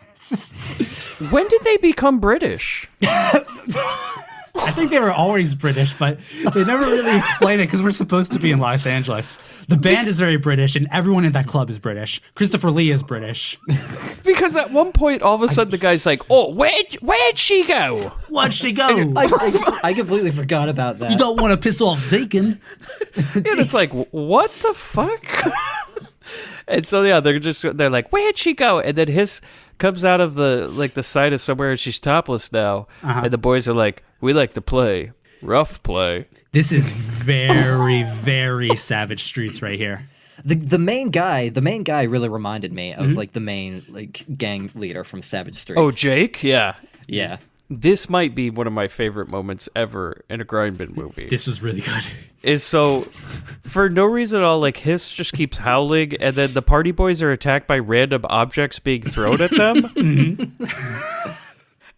When did they become British? I think they were always British, but they never really explain it because we're supposed to be in Los Angeles. The band is very British, and everyone in that club is British. Christopher Lee is British. Because at one point, all of a sudden, the guy's like, "Oh, where'd she go? Where'd she go? I completely forgot about that. You don't want to piss off Deacon." And it's like, what the fuck? And so they're like, "Where'd she go?" And then Hiss comes out of the side of somewhere, and she's topless now. Uh-huh. And the boys are like, "We like to play rough play." This is very, very Savage Streets right here. The main guy really reminded me of the main gang leader from Savage Streets. Oh, Jake? Yeah. Yeah. This might be one of my favorite moments ever in a Grindbin movie. This was really good. Is so, for no reason at all, Hiss just keeps howling, and then the party boys are attacked by random objects being thrown at them.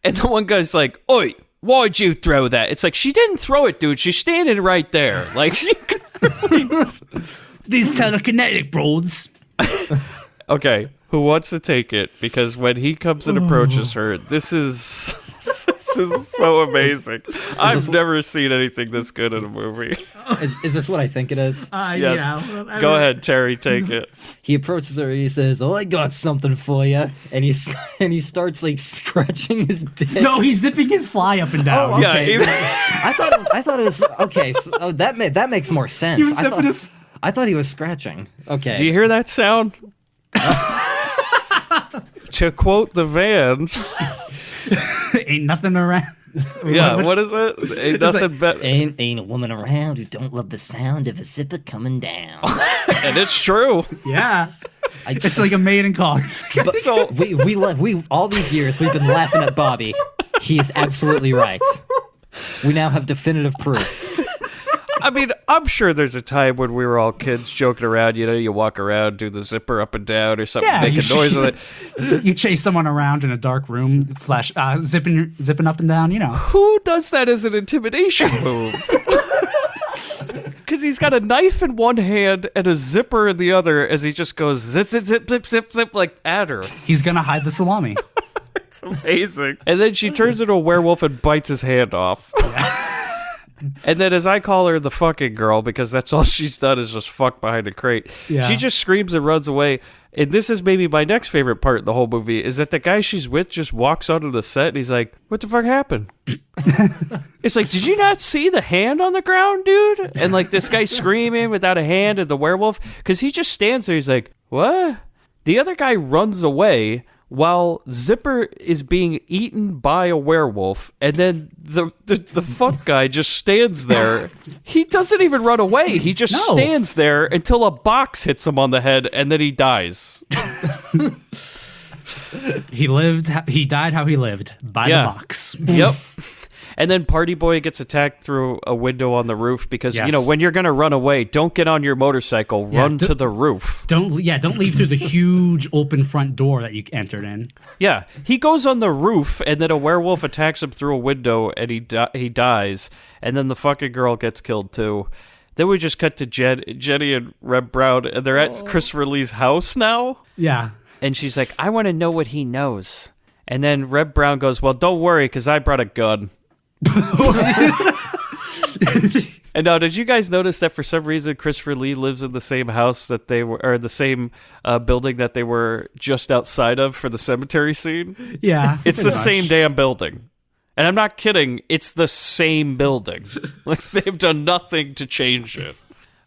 And the one guy's like, oi, why'd you throw that? It's like, she didn't throw it, dude. She's standing right there. Like, These telekinetic broads. okay, who wants to take it? Because when he comes and approaches her, this is so amazing. I've never seen anything this good in a movie. Is this what I think it is? Yes. Yeah. Go ahead, Terry, take it. He approaches her and he says, "Oh, I got something for you," and he starts like scratching his dick. No, he's zipping his fly up and down. Oh, okay. Yeah, I thought it was okay. So, that makes more sense. He was zipping his... I thought he was scratching. Okay. Do you hear that sound? To quote the van, Ain't nothing around. yeah, what is it? Ain't nothing better. Ain't a woman around who don't love the sound of a zipper coming down. And it's true. Yeah. It's like a maiden call. But So- we all these years we've been laughing at Bobby. He is absolutely right. We now have definitive proof. I mean, I'm sure there's a time when we were all kids joking around, you walk around, do the zipper up and down or something, Yeah, make a noise with it. You chase someone around in a dark room, zipping up and down, Who does that as an intimidation move? Because he's got a knife in one hand and a zipper in the other as he just goes zip, zip, zip, zip, zip, zip, like at her. He's gonna hide the salami. It's amazing. And then she turns into a werewolf and bites his hand off. And then as I call her the fucking girl, because that's all she's done is just fuck behind a crate, Yeah. she just screams and runs away. And this is maybe my next favorite part in the whole movie, is that the guy she's with just walks onto the set and he's like, what the fuck happened? It's like, did you not see the hand on the ground, dude? And like this guy screaming without a hand and the werewolf, because he just stands there, he's like, what? The other guy runs away while Zipper is being eaten by a werewolf, and then the fuck guy just stands there. He doesn't even run away. He just stands there until a box hits him on the head, and then he dies. He died how he lived, by the box. Yep. And then Party Boy gets attacked through a window on the roof because, Yes. when you're going to run away, don't get on your motorcycle, run to the roof. Don't leave through the huge open front door that you entered in. Yeah, he goes on the roof, and then a werewolf attacks him through a window, and he dies, and then the fucking girl gets killed too. Then we just cut to Jenny and Reb Brown, and they're at Christopher Lee's house now. Yeah. And she's like, I want to know what he knows. And then Reb Brown goes, well, don't worry, because I brought a gun. And now, did you guys notice that for some reason Christopher Lee lives in the same house that they were, or the same building that they were just outside of for the cemetery scene? Yeah. It's the same damn building. And I'm not kidding, it's the same building. Like, they've done nothing to change it.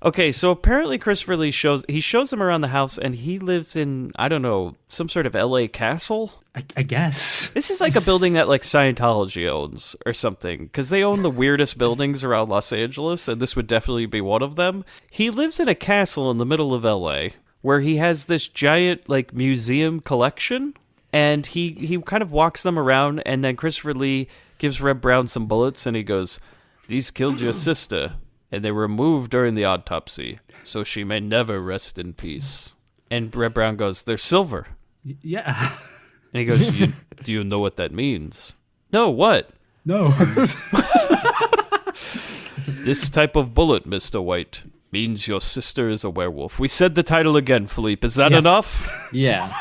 Okay, so apparently Christopher Lee shows him around the house, and he lives in, I don't know, some sort of LA castle? I guess. This is like a building that like Scientology owns or something, because they own the weirdest buildings around Los Angeles, and this would definitely be one of them. He lives in a castle in the middle of LA where he has this giant like museum collection, and he kind of walks them around, and then Christopher Lee gives Reb Brown some bullets, and he goes, these killed your sister, and they were removed during the autopsy, so she may never rest in peace. And Reb Brown goes, they're silver. Yeah. And he goes, do you know what that means? No, what? No. This type of bullet, Mr. White, means your sister is a werewolf. We said the title again, Phillipe. Is that Yes. enough? Yeah.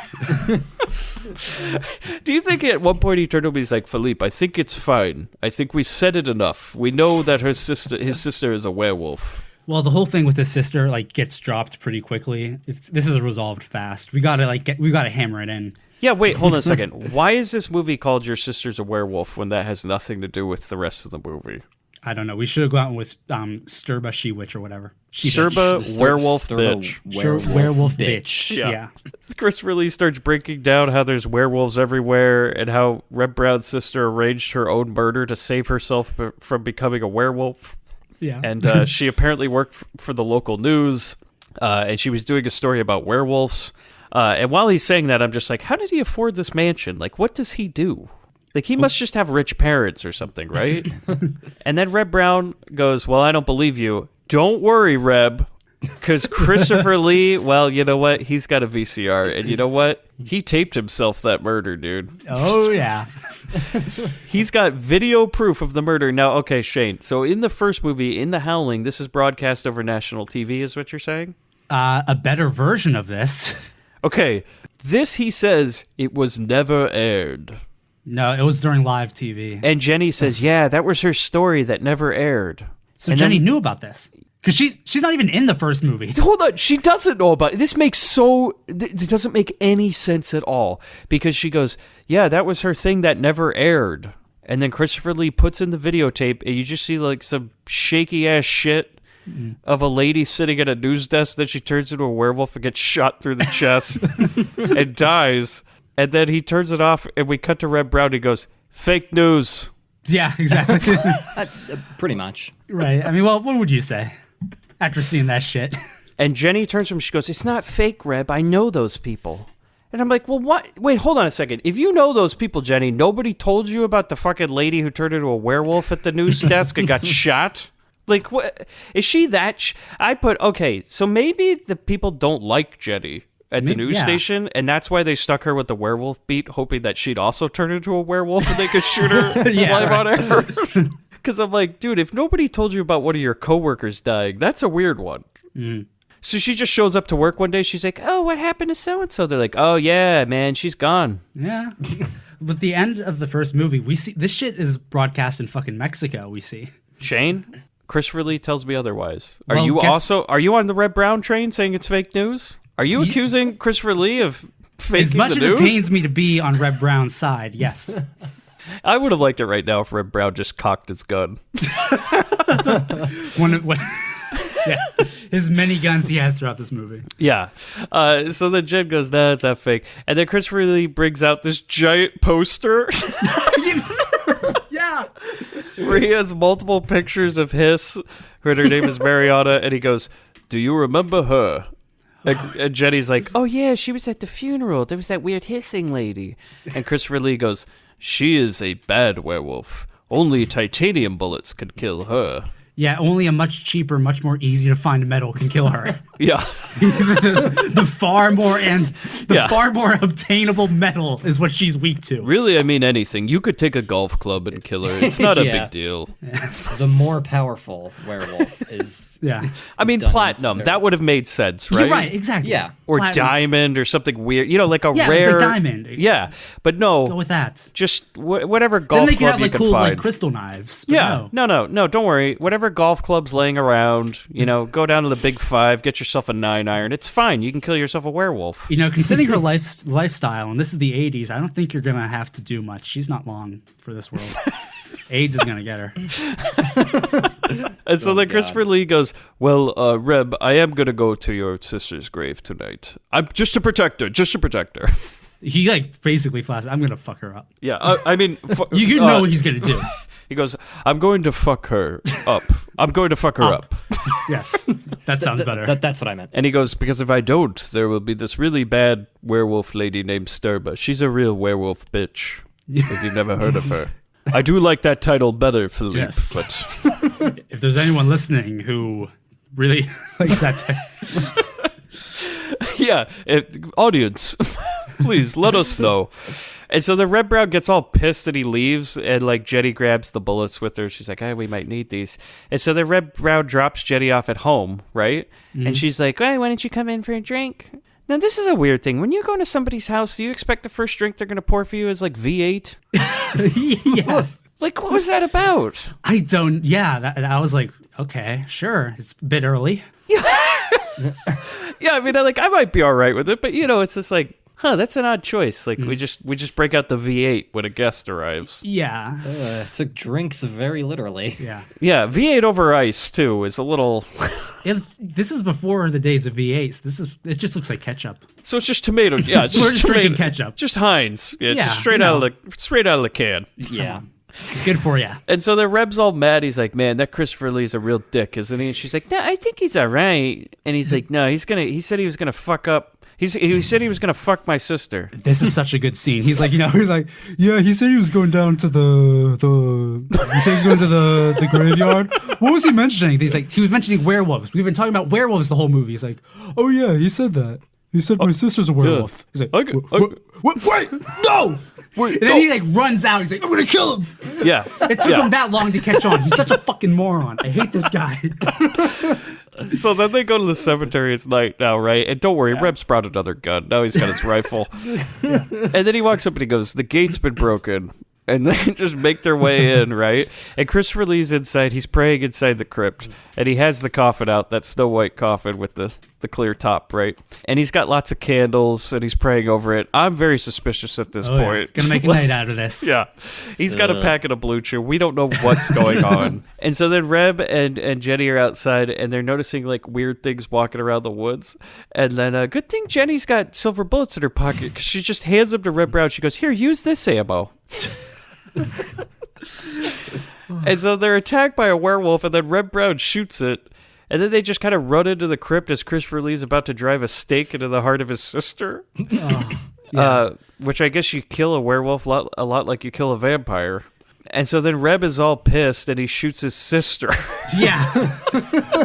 Do you think at one point he turned to me, he's like, Phillipe, I think it's fine. I think we've said it enough. We know that his sister is a werewolf. Well, the whole thing with his sister gets dropped pretty quickly. This is resolved fast. We gotta hammer it in. Yeah, wait, hold on a second. Why is this movie called Your Sister's a Werewolf when that has nothing to do with the rest of the movie? I don't know. We should have gone with Sturba She-Witch or whatever. Sturba Werewolf Bitch. Werewolf bitch. Yeah. Christopher Lee starts breaking down how there's werewolves everywhere and how Reb Brown's sister arranged her own murder to save herself from becoming a werewolf. Yeah. And she apparently worked for the local news, and she was doing a story about werewolves. And while he's saying that, I'm just like, how did he afford this mansion? Like, what does he do? Like, he must just have rich parents or something, right? And then Reb Brown goes, well, I don't believe you. Don't worry, Reb. Because Christopher Lee, well, you know what? He's got a VCR, and you know what? He taped himself that murder, dude. Oh, yeah. He's got video proof of the murder. Now, okay, Shane, so in the first movie, in The Howling, this is broadcast over national TV, is what you're saying? A better version of this. Okay, this, he says, it was never aired. No, it was during live TV. And Jenny says, yeah, that was her story that never aired. So and Jenny then, knew about this. Because she's not even in the first movie. Hold on, she doesn't know about it. This makes it doesn't make any sense at all. Because she goes, yeah, that was her thing that never aired. And then Christopher Lee puts in the videotape, and you just see like some shaky ass shit of a lady sitting at a news desk. Then she turns into a werewolf and gets shot through the chest and dies. And then he turns it off, and we cut to Reb Brown. He goes, fake news. Yeah, exactly. Pretty much. Right. I mean, well, what would you say after seeing that shit? And Jenny turns to him, she goes, it's not fake, Reb. I know those people. And I'm like, well, what? Wait, hold on a second. If you know those people, Jenny, nobody told you about the fucking lady who turned into a werewolf at the news desk and got shot? Like, what? Is she that? Okay, so maybe the people don't like Jenny at the news station, and that's why they stuck her with the werewolf beat, hoping that she'd also turn into a werewolf and they could shoot her live on air. Because I'm like, dude, if nobody told you about one of your coworkers dying, that's a weird one. So she just shows up to work one day. She's like, oh, what happened to so-and-so? They're like, oh, yeah, man, she's gone. Yeah. But the end of the first movie, we see this shit is broadcast in fucking Mexico, we see. Shane, Christopher Lee tells me otherwise. Are Well, you on the Reb Brown train saying it's fake news? Are you accusing Christopher Lee of faking As much the as news? it pains me to be on Reb Brown's side, yes. I would have liked it right now if Reb Brown just cocked his gun. Yeah, his many guns he has throughout this movie. Yeah. So then Jen goes, nah, it's not fake. And then Christopher Lee brings out this giant poster. Yeah. Where he has multiple pictures of Hiss, her name is Mariana, and he goes, do you remember her? And Jenny's like, oh yeah, she was at the funeral. There was that weird hissing lady. And Christopher Lee goes, she is a bad werewolf. Only titanium bullets could kill her. Yeah, only a much cheaper, much more easy to find metal can kill her. Yeah. the far more obtainable metal is what she's weak to. Really, I mean anything. You could take a golf club and kill her. It's not a big deal. The more powerful werewolf is. Yeah. I mean, platinum. That would have made sense, right? You're right, exactly. Yeah. Or Platinum. diamond or something weird. You know, like a Yeah, rare. it's a diamond. Yeah. But no. Go with that. Just whatever golf Then they could club have you like can cool find. like crystal knives. But Yeah, no, don't worry. Whatever golf club's laying around, go down to the Big Five, get yourself a 9-iron. It's fine. You can kill yourself a werewolf. Considering her lifestyle, and this is the 80s, I don't think you're going to have to do much. She's not long for this world. AIDS is going to get her. And so then Christopher Lee goes, well, Reb, I am going to go to your sister's grave tonight. I'm just to protect her. He basically flashes, I'm going to fuck her up. Yeah, I mean... You know what he's going to do. He goes, I'm going to fuck her up. I'm going to fuck her up. Yes, that sounds better. That's what I meant. And he goes, because if I don't, there will be this really bad werewolf lady named Sturba. She's a real werewolf bitch, if you've never heard of her. I do like that title better, Phillipe. Yes. But If there's anyone listening who really likes that title. yeah, audience, please let us know. And so the Reb Brown gets all pissed that he leaves, and Jenny grabs the bullets with her. She's like, we might need these. And so the Reb Brown drops Jenny off at home, right? Mm-hmm. And she's like, hey, why don't you come in for a drink? Now, this is a weird thing. When you go to somebody's house, do you expect the first drink they're going to pour for you is V8? Yeah. What was that about? I don't, I was like, okay, sure. It's a bit early. Yeah, I mean, I might be all right with it, but, it's just that's an odd choice. We just break out the V8 when a guest arrives. Yeah. Took drinks very literally. Yeah. Yeah, V8 over ice, too, is a little... This is before the days of V8s. It just looks like ketchup. So it's just tomato. Yeah, it's We're just just drinking ketchup. Just Heinz. Yeah, Yeah, just straight out of the can. Yeah. It's good for you. And so the Reb's all mad. He's like, man, that Christopher Lee's a real dick, isn't he? And she's like, no, I think he's all right. And he's like, no, he said he was going to fuck up. He said he was gonna fuck my sister. This is such a good scene. He's like, yeah, he said he was going down to he said he was going to the graveyard. What was he mentioning? He was mentioning werewolves. We've been talking about werewolves the whole movie. He's like, oh yeah, he said that. He said my sister's a werewolf. He's like, wait, no! Wait, and then he like runs out. He's like, I'm gonna kill him. Yeah. It took him that long to catch on. He's such a fucking moron. I hate this guy. So then they go to the cemetery. It's night now, right? And don't worry, Reb's brought another gun. Now he's got his rifle. And then he walks up and he goes, the gate's been broken. And they just make their way in, right? And Christopher Lee's inside. He's praying inside the crypt. And he has the coffin out, that Snow White coffin with the clear top, right? And he's got lots of candles, and he's praying over it. I'm very suspicious at this point. Yeah. Gonna make a night out of this. Yeah. He's got a packet of Blue Chew. We don't know what's going on. And so then Reb and Jenny are outside, and they're noticing, like, weird things walking around the woods. And then, good thing Jenny's got silver bullets in her pocket, because she just hands them to Reb Brown. She goes, here, use this ammo. And so they're attacked by a werewolf, and then Reb Brown shoots it, and then they just kind of run into the crypt as Christopher Lee's about to drive a stake into the heart of his sister. Which I guess you kill a werewolf a lot like you kill a vampire. And so then Reb is all pissed, and he shoots his sister. Yeah.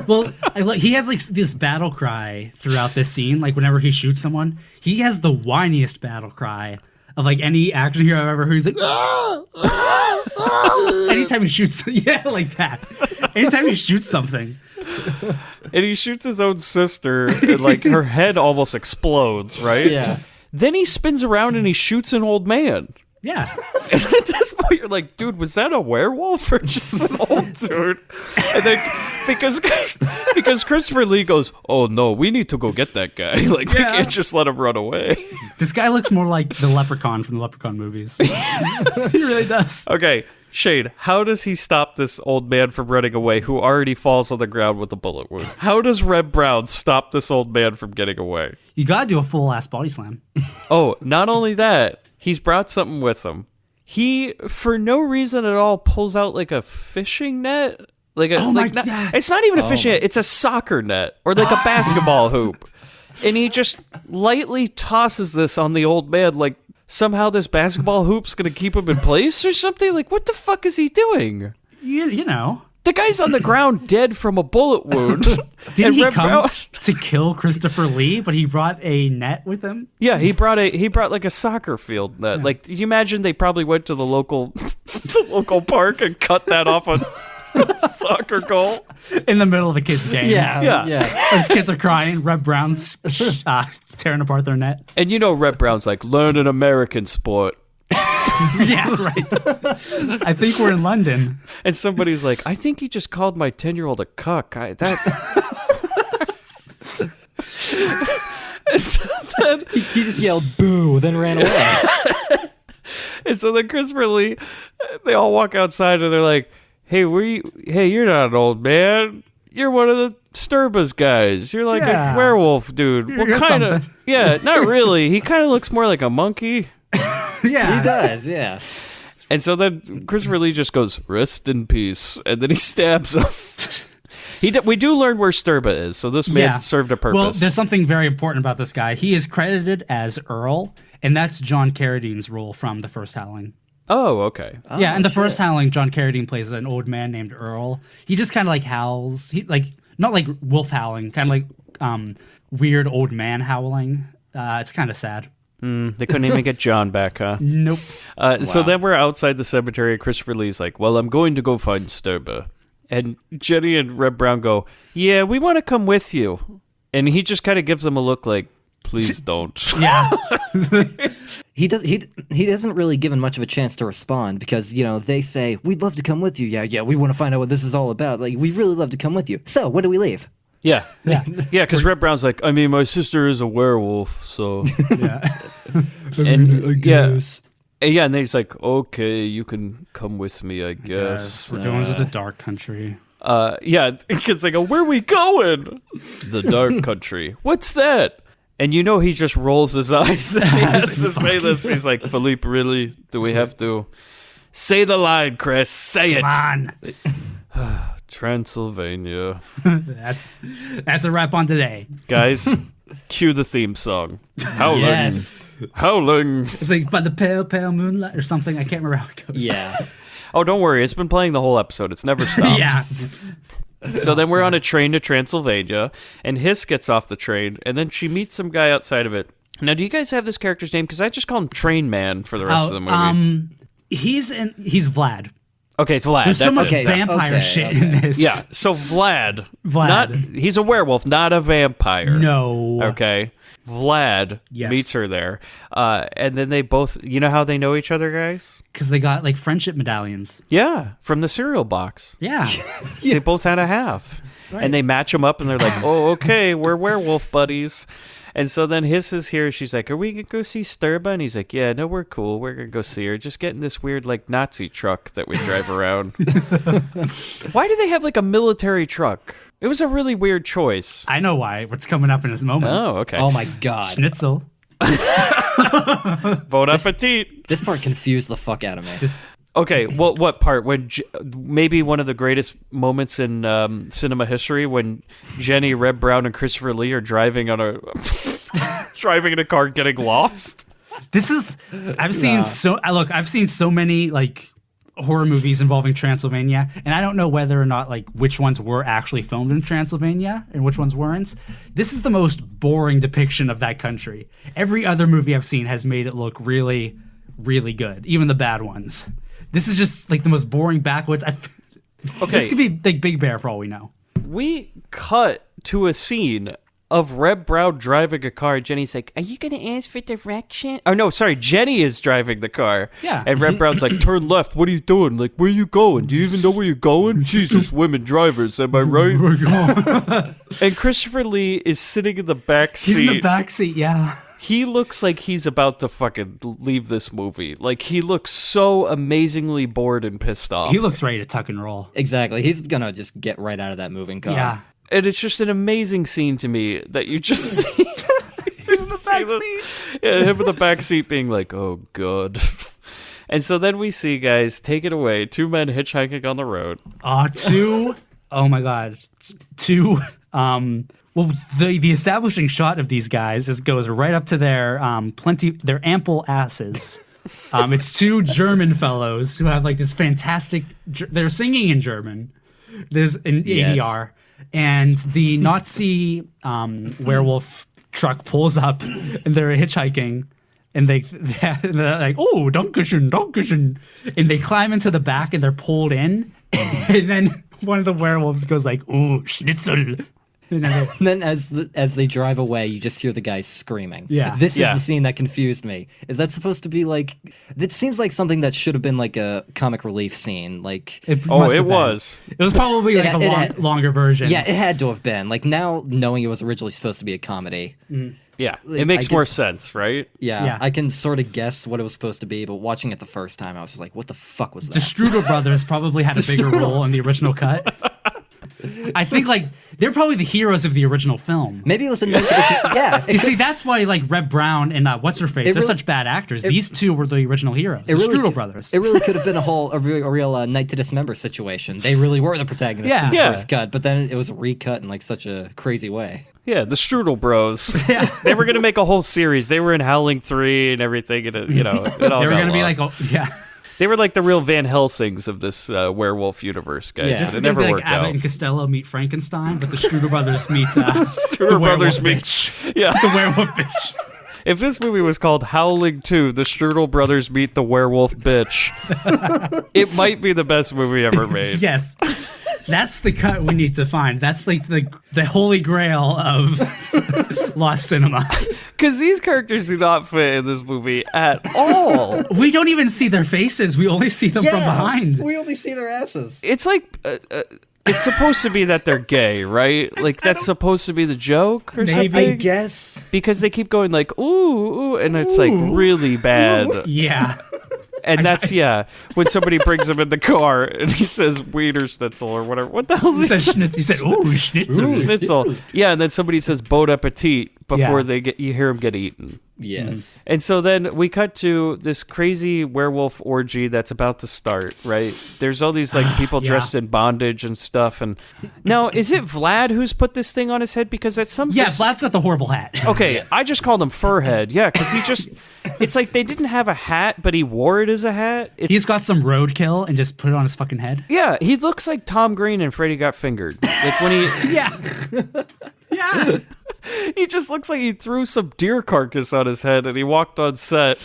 Well, he has like this battle cry throughout this scene. Like whenever he shoots someone, he has the whiniest battle cry of like any action hero I've ever heard. He's like, ah, ah, ah. Anytime he shoots, like that. Anytime he shoots something. And he shoots his own sister, and like her head almost explodes, right? Yeah. Then he spins around and he shoots an old man. Yeah. And at this point, you're like, dude, was that a werewolf or just an old dude? And then because Christopher Lee goes, oh no, we need to go get that guy. Like, we can't just let him run away. This guy looks more like the Leprechaun from the Leprechaun movies. He really does. Okay, Shane, how does he stop this old man from running away who already falls on the ground with a bullet wound? How does Reb Brown stop this old man from getting away? You gotta do a full ass body slam. Oh, not only that, he's brought something with him. He, for no reason at all, pulls out like a fishing net. It's not even a fishing net, it's a soccer net or like a basketball hoop. And he just lightly tosses this on the old man like somehow this basketball hoop's gonna keep him in place or something. Like, what the fuck is he doing? You know. The guy's on the ground dead from a bullet wound. Didn't he come to kill Christopher Lee, but he brought a net with him? Yeah, he brought like a soccer field net. Yeah. Like, you imagine they probably went to the local park and cut that off a soccer goal in the middle of the kids' game. Yeah. Those kids are crying. Reb Brown's tearing apart their net. And you know, Reb Brown's like, learn an American sport. Yeah, right. I think we're in London. And somebody's like, I think he just called my 10-year-old a cuck. So then, he just yelled boo, then ran away. And so then Christopher Lee, they all walk outside and they're like, hey, you're not an old man. You're one of the Sturba's guys. You're like a werewolf dude. What kind of? Yeah, not really. He kind of looks more like a monkey. Yeah, he does. Yeah. And so then Christopher Lee just goes, rest in peace, and then he stabs him. We do learn where Sturba is, so this man served a purpose. Well, there's something very important about this guy. He is credited as Earl, and that's John Carradine's role from the first Howling. Oh, okay. Yeah, in the first Howling, John Carradine plays an old man named Earl. He just kind of like howls. He like not like wolf howling, kind of like weird old man howling. It's kind of sad. They couldn't even get John back, huh? Nope. So then we're outside the cemetery, and Christopher Lee's like, well, I'm going to go find Sturba. And Jenny and Reb Brown go, yeah, we want to come with you. And he just kind of gives them a look like, please don't. Yeah. He doesn't really given much of a chance to respond because, you know, they say, we'd love to come with you. Yeah, we want to find out what this is all about. Like, we really love to come with you. So, when do we leave? Yeah, because Reb Brown's like, I mean, my sister is a werewolf, so... Yeah. And, I guess. Yeah, and then he's like, okay, you can come with me, I guess. We're going to the dark country. Yeah, because they go, where are we going? The dark country. What's that? And you know he just rolls his eyes as he has to say this. He's like, Phillipe, really? Do we have to? Say the line, Chris. Say it. Come on. Transylvania. That's a wrap on today. Guys, Cue the theme song. Howling. Yes. Howling. It's like by the pale, pale moonlight or something. I can't remember how it goes. Yeah. Oh, don't worry. It's been playing the whole episode. It's never stopped. Yeah. So then we're on a train to Transylvania, and Hiss gets off the train, and then she meets some guy outside of it. Now, do you guys have this character's name? Because I just call him Train Man for the rest of the movie. He's Vlad. Okay, Vlad. There's so that's much it. vampire shit in this. Yeah, so Vlad. Vlad. He's a werewolf, not a vampire. No. Okay. Vlad Yes. meets her there. And then they both, you know how they know each other, guys? Because they got like friendship medallions. Yeah, from the cereal box. Yeah. They both had a half. Right. And they match them up and they're like, oh, okay, we're werewolf buddies. And so then Hiss is here. She's like, are we going to go see Sturba? And he's like, yeah, no, we're cool. We're going to go see her. Just get in this weird, like, Nazi truck that we drive around. Why do they have, like, a military truck? It was a really weird choice. I know why. What's coming up in this moment. Oh, okay. Oh my god. Schnitzel. Bon appetit. This part confused the fuck out of me. Okay, well, what part? When maybe one of the greatest moments in cinema history when Jenny, Reb Brown, and Christopher Lee are driving on a driving in a car getting lost. This is I've seen so many like horror movies involving Transylvania, and I don't know whether or not like which ones were actually filmed in Transylvania and which ones weren't. This is the most boring depiction of that country. Every other movie I've seen has made it look really, really good, even the bad ones. This is just like the most boring backwoods. Okay, this could be like Big Bear for all we know. We cut to a scene of Reb Brown driving a car. Jenny's like, are you going to ask for direction? Oh, no, sorry. Jenny is driving the car. Yeah. And Reb Brown's like, turn left. What are you doing? Like, where are you going? Do you even know where you're going? Jesus, women drivers. Am I right? And Christopher Lee is sitting in the back seat. He's in the back seat, yeah. He looks like he's about to fucking leave this movie. Like, he looks so amazingly bored and pissed off. He looks ready to tuck and roll. Exactly. He's gonna just get right out of that moving car. Yeah. And it's just an amazing scene to me that you just see. He's in the back seat. Yeah, him in the back seat being like, oh, God. And so then we see, guys, take it away. Two men hitchhiking on the road. Oh my God. Well, the establishing shot of these guys goes right up to their ample asses. It's two German fellows who have like this fantastic. They're singing in German. There's an ADR, and the Nazi werewolf truck pulls up, and they're hitchhiking, and they're like, "Oh, Dankeschön, Dankeschön," and they climb into the back, and they're pulled in, and then one of the werewolves goes like, "Oh, Schnitzel." And then as they drive away, you just hear the guys screaming. Yeah. This is the scene that confused me. Is that supposed to be like... It seems like something that should have been like a comic relief scene. Like, It was. It was probably like a longer version. Yeah, it had to have been. Like now, knowing it was originally supposed to be a comedy. Yeah, it makes more sense, right? Yeah, I can sort of guess what it was supposed to be, but watching it the first time, I was just like, what the fuck was that? The Strudel brothers probably had a bigger role in the original cut. I think like they're probably the heroes of the original film. Maybe it was a note to this. Yeah, you see, that's why like Reb Brown and what's her face, they're such bad actors. These two were the original heroes. The Strudel brothers. It really could have been a real Night to Dismember situation. They really were the protagonists in the first cut, but then it was recut in like such a crazy way. Yeah, the Strudel Bros. Yeah, they were gonna make a whole series. They were in Howling 3 and everything. And it all they were gonna be like, They were like the real Van Helsings of this werewolf universe, guys. Yeah. But it never like worked Abbott out. and Costello meet Frankenstein, but the Strudel brothers meet Strudel brothers meet the werewolf bitch. If this movie was called Howling 2, the Strudel brothers meet the werewolf bitch, it might be the best movie ever made. Yes. That's the cut we need to find. That's like the holy grail of lost cinema. Because these characters do not fit in this movie at all. We don't even see their faces. We only see them from behind. We only see their asses. It's like... it's supposed to be that they're gay, right? Like, that's supposed to be the joke or something? I guess. Because they keep going like, ooh, ooh, and it's like really bad. Yeah. And that's, when somebody brings him in the car and he says Wiener Schnitzel or whatever. What the hell is he saying? He said, ooh, Schnitzel. Schnitzel. Yeah, and then somebody says Bon Appetit. before you hear him get eaten. Yes. And so then we cut to this crazy werewolf orgy that's about to start, right? There's all these like people dressed in bondage and stuff. And now, is it Vlad who's put this thing on his head? Because at some Vlad's got the horrible hat. Okay, I just called him Furhead. Yeah, because it's like they didn't have a hat, but he wore it as a hat. He's got some roadkill and just put it on his fucking head. Yeah, he looks like Tom Green and Freddy Got Fingered. Like when he... Yeah. He just looks like he threw some deer carcass on his head and he walked on set.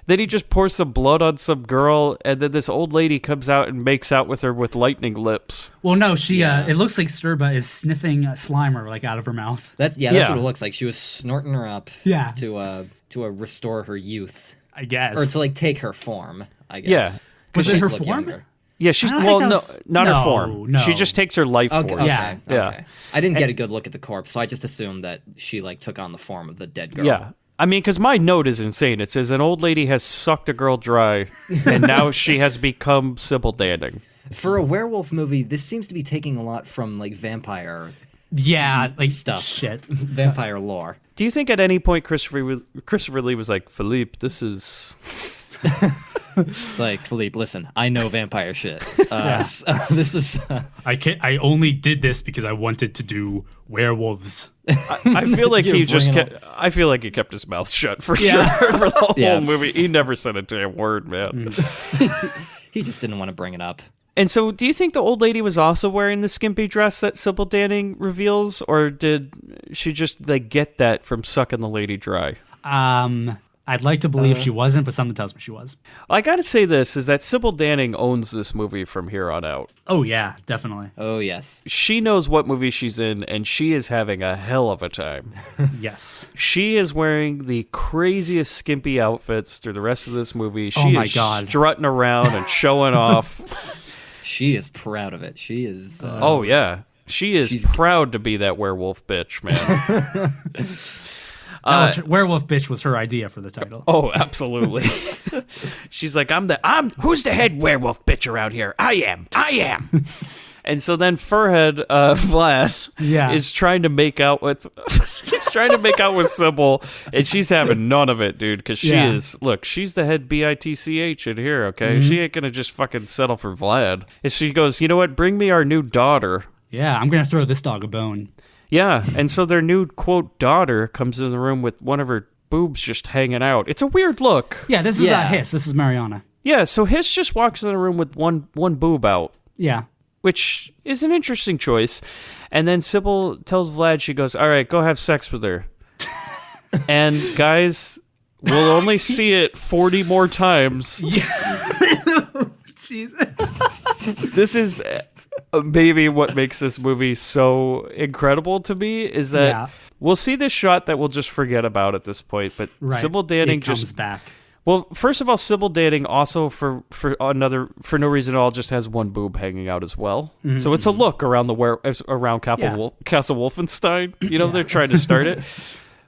Then he just pours some blood on some girl, and then this old lady comes out and makes out with her with lightning lips. Well, no, she. It looks like Sturba is sniffing Slimer like out of her mouth. That's what it looks like. She was snorting her up. Yeah. To restore her youth, I guess, or to like take her form. I guess. Yeah. Was it her look form? younger. Yeah, she's not her form. No. She just takes her life force. Okay. Yeah. Okay. I didn't get a good look at the corpse, so I just assumed that she like took on the form of the dead girl. Yeah. I mean, because my note is insane. It says an old lady has sucked a girl dry, and now she has become Sybil Danning. For a werewolf movie, this seems to be taking a lot from like vampire like stuff. Shit. Vampire lore. Do you think at any point Christopher Lee was like, Phillipe, this is... It's like, Phillipe, listen, I know vampire shit. This is... I only did this because I wanted to do werewolves. I feel like I feel like he kept his mouth shut for sure for the whole movie. He never said a damn word, man. He just didn't want to bring it up. And so, do you think the old lady was also wearing the skimpy dress that Sybil Danning reveals, or did she just like get that from sucking the lady dry? I'd like to believe she wasn't, but something tells me she was. I got to say this, is that Sybil Danning owns this movie from here on out. Oh, yeah, definitely. Oh, yes. She knows what movie she's in, and she is having a hell of a time. Yes. She is wearing the craziest skimpy outfits through the rest of this movie. She Oh my is God. strutting around and showing off. She is proud of it. She is... Oh, yeah. She's proud to be that werewolf bitch, man. Werewolf Bitch was her idea for the title. Oh, absolutely. She's like, who's the head werewolf bitch around here? I am. And so then Furhead Vlad is trying to make out with Sybil, and she's having none of it, dude, because she's the head bitch in here, okay? She ain't gonna just fucking settle for Vlad. And she goes, you know what, bring me our new daughter. Yeah, I'm gonna throw this dog a bone. Yeah, and so their new, quote, daughter comes in the room with one of her boobs just hanging out. It's a weird look. Yeah, this is Hiss. This is Mariana. Yeah, so Hiss just walks in the room with one boob out. Yeah. Which is an interesting choice. And then Sybil tells Vlad, she goes, all right, go have sex with her. And guys, we'll only see it 40 more times. Jesus. This is... maybe what makes this movie so incredible to me is that we'll see this shot that we'll just forget about at this point, but Sybil Danning comes back. Well, first of all, Sybil Danning also for no reason at all just has one boob hanging out as well. Mm-hmm. So it's a look around around Castle Wolfenstein. You know, they're trying to start it.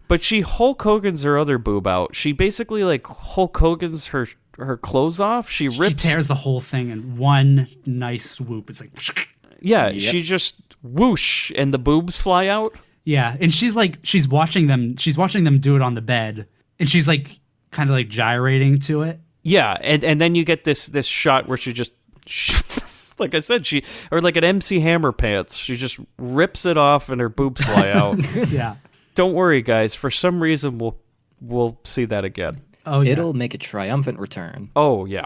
But she Hulk Hogan's her other boob out. She basically like Hulk Hogan's her clothes off. She tears the whole thing in one nice swoop. It's like she just whoosh and the boobs fly out. Yeah, and she's watching them do it on the bed, and she's like kind of like gyrating to it. Yeah, and then you get this shot where she just like I said, or like an MC Hammer pants. She just rips it off and her boobs fly out. Yeah. Don't worry, guys. For some reason, we'll see that again. Oh, yeah. It'll make a triumphant return. Oh, yeah.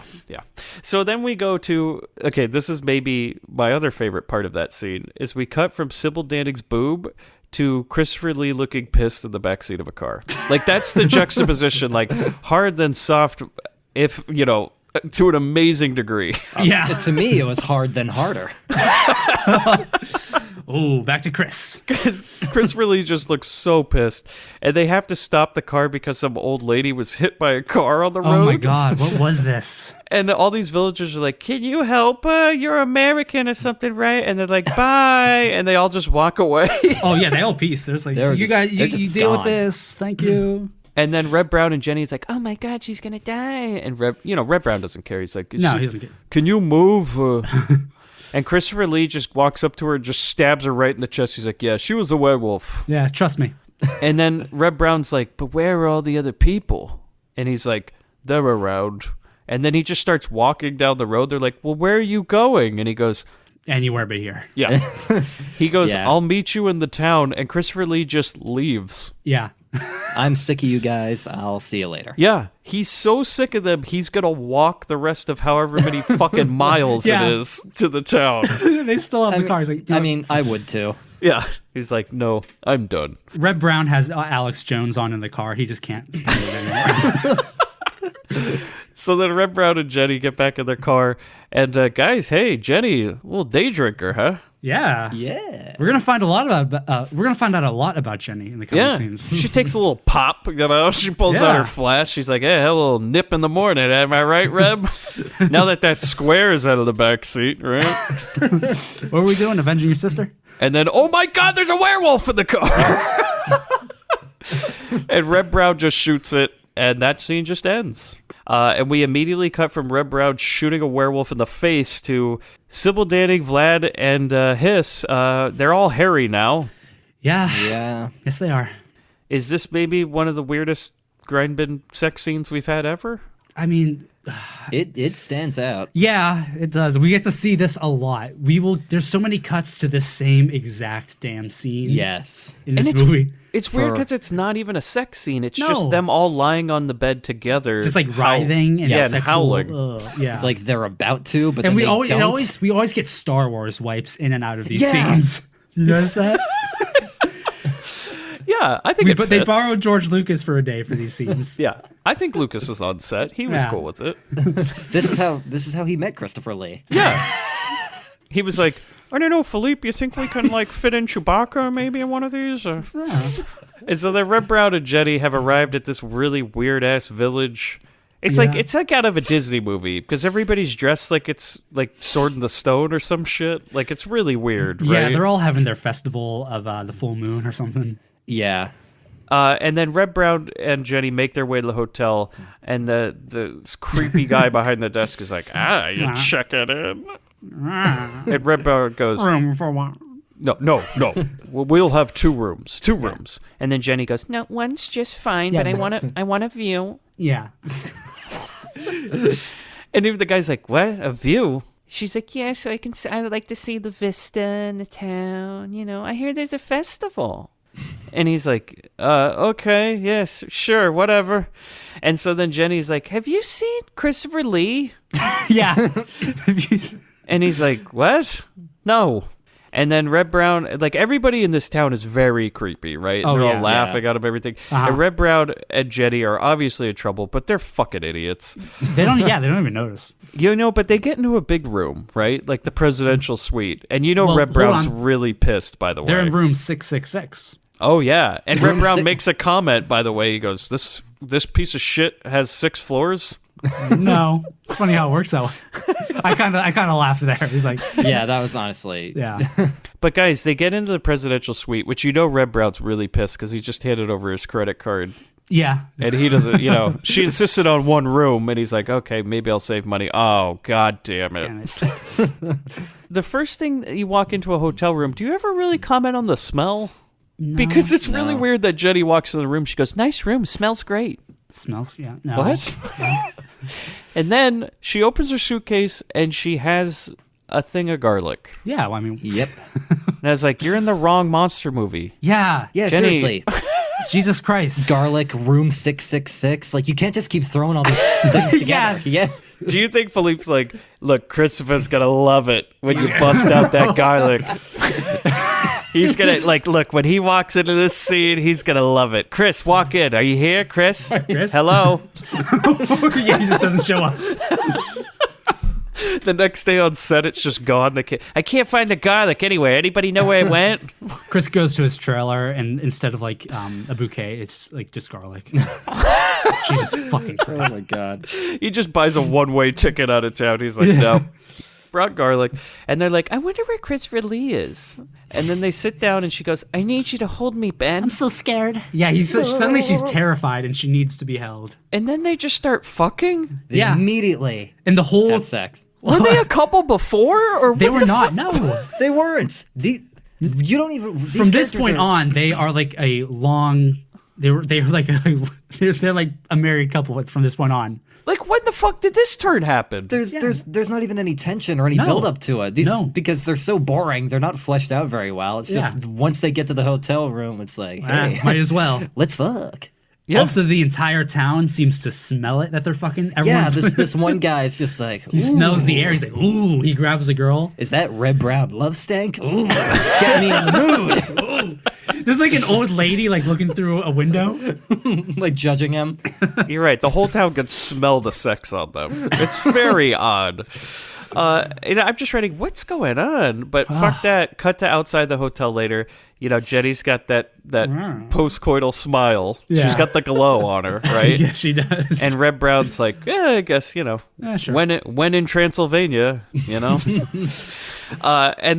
So then we go to... Okay, this is maybe my other favorite part of that scene, is we cut from Sybil Danning's boob to Christopher Lee looking pissed in the backseat of a car. Like, that's the juxtaposition, like, hard then soft, if, you know, to an amazing degree. Yeah. To me, it was hard then harder. Oh, back to Chris. Because Christopher Lee just looks so pissed. And they have to stop the car because some old lady was hit by a car on the road. Oh my God, what was this? And all these villagers are like, can you help? You're American or something, right? And they're like, bye. And they all just walk away. Oh yeah, they all peace. There's like, you guys, you deal with this. Thank you. And then Reb Brown and Jenny's like, oh my God, she's going to die. And Reb Brown doesn't care. He's like, no, he doesn't care. Can you move? And Christopher Lee just walks up to her and just stabs her right in the chest. He's like, yeah, she was a werewolf. Yeah, trust me. And then Reb Brown's like, but where are all the other people? And he's like, they're around. And then he just starts walking down the road. They're like, well, where are you going? And he goes, Anywhere but here. yeah. He goes, Yeah. I'll meet you in the town. And Christopher Lee just leaves. Yeah. I'm sick of you guys. I'll see you later. Yeah. He's so sick of them, he's going to walk the rest of however many fucking miles Yeah. it is to the town. They still have the cars. Like, I mean, I would too. Yeah. He's like, no, I'm done. Reb Brown has Alex Jones on in the car. He just can't stand it anymore. So then Reb Brown and Jenny get back in their car. And guys, hey, Jenny, a little day drinker, huh? Yeah. Yeah. We're gonna find a lot about. We're gonna find out a lot about Jenny in the coming Yeah. scenes. She takes a little pop, you know. She pulls out Yeah. her flash. She's like, hey, a little nip in the morning. Am I right, Reb? Now that square is out of the back seat, right? What are we doing? Avenging your sister? And then, oh my God, there's a werewolf in the car. And Reb Brown just shoots it, and that scene just ends. And we immediately cut from Reb Brown shooting a werewolf in the face to Sybil Danning, Vlad, and Hiss. They're all hairy now. Yeah. Yeah. Yes, they are. Is this maybe one of the weirdest Grindbin sex scenes we've had ever? I mean, It stands out. yeah, it does. We get to see this a lot. There's so many cuts to this same exact damn scene. Yes. In this And movie. It's weird For- because it's not even a sex scene. It's No. just them all lying on the bed together. Just like writhing and yeah, and sexual, howling. Yeah. It's like they're about to, but and then we they always, don't. we always get Star Wars wipes in and out of these Yeah. scenes. You notice that? Yeah, I think it But they fits. borrowed George Lucas for a day for these scenes. Yeah, I think Lucas was on set. He was Yeah. cool with it. This is how he met Christopher Lee. Yeah. He was like, I don't know, Phillipe, you think we can like fit in Chewbacca maybe in one of these? Or... And so then Reb Brown and Jenny have arrived at this really weird ass village. It's Yeah. like out of a Disney movie because everybody's dressed like it's like Sword in the Stone or some shit. Like it's really weird, Yeah, right? they're all having their festival of the full moon or something. Yeah. And then Reb Brown and Jenny make their way to the hotel, and the creepy guy behind the desk is like, you check it in. And Reb Brown goes, Room for one. No. We'll have two rooms. And then Jenny goes, no, one's just fine, Yeah. but I want a view. Yeah. And even the guy's like, what? A view? She's like, yeah, so I would like to see the vista and the town. You know, I hear there's a festival. And he's like, okay, yes, sure, whatever. And so then Jenny's like, have you seen Christopher Lee? Yeah. And he's like, what? No. And then Reb Brown, like everybody in this town is very creepy, right? Oh, They're yeah. all laughing at him, everything. Uh-huh. And Reb Brown and Jenny are obviously in trouble, but they're fucking idiots. They don't even notice. You know, but they get into a big room, right? Like the presidential suite. And you know Well, Reb hold Brown's on. really pissed, by the way. They're in room 666. Oh, yeah. And Reb Room Brown six- makes a comment, by the way. He goes, this piece of shit has 6 floors? No. It's funny how it works that way. I kind of laughed there. He's like, Yeah, that was honestly. yeah. But guys, they get into the presidential suite, which you know Reb Brown's really pissed because he just handed over his credit card. Yeah. And he doesn't, you know, she insisted on one room, and he's like, okay, maybe I'll save money. Oh, God damn it. Damn it. The first thing that you walk into a hotel room, do you ever really comment on the smell? Because it's really weird that Jenny walks in the room. She goes, nice room, smells great. Smells, yeah. No. What? And then she opens her suitcase, and she has a thing of garlic. Yeah, well, I mean, Yep. And I was like, you're in the wrong monster movie. yeah. Yeah, Jenny- seriously. Jesus Christ. Garlic, room 666. Like, you can't just keep throwing all these things together. Yeah. Do you think Philippe's like, look, Christopher's going to love it when you bust out that garlic? He's going to, like, look, when he walks into this scene, he's going to love it. Chris, walk in. Are you here, Chris? Chris? Hello? Yeah, he just doesn't show up. The next day on set, it's just gone. I can't find the garlic anywhere. Anybody know where it went? Chris goes to his trailer, and instead of like a bouquet, it's like just garlic. Jesus fucking Christ. Oh, my God. He just buys a one-way ticket out of town. He's like, no. Brought garlic. And they're like, I wonder where Christopher Lee is. And then they sit down, and she goes, I need you to hold me, Ben. I'm so scared. Yeah, suddenly she's terrified, and she needs to be held. And then they just start fucking? They Yeah. immediately And the whole had sex. Were they a couple before? Or they what were the not. fuck? No. They weren't. You don't even. From this point on, they are like a long. They're like they're like a married couple from this point on. Like, when the fuck did this turn happen? There's not even any tension or any No. build up to it. Because they're so boring. They're not fleshed out very well. It's just once they get to the hotel room, it's like, hey, Might as well. let's fuck. Yeah. Also, the entire town seems to smell it that they're fucking. Yeah, Everyone's this one guy is just like, he smells the air. He's like, ooh. He grabs a girl. Is that Reb Brown love stank? Ooh, it's getting me in the mood. There's like an old lady like looking through a window. Like judging him. You're right. The whole town could smell the sex on them. It's very odd. I'm just writing, what's going on? But fuck that. Cut to outside the hotel later. Jenny's got that post-coital smile. Yeah. She's got the glow on her, right? Yeah, she does. And Reb Brown's like, I guess, sure. when in Transylvania, and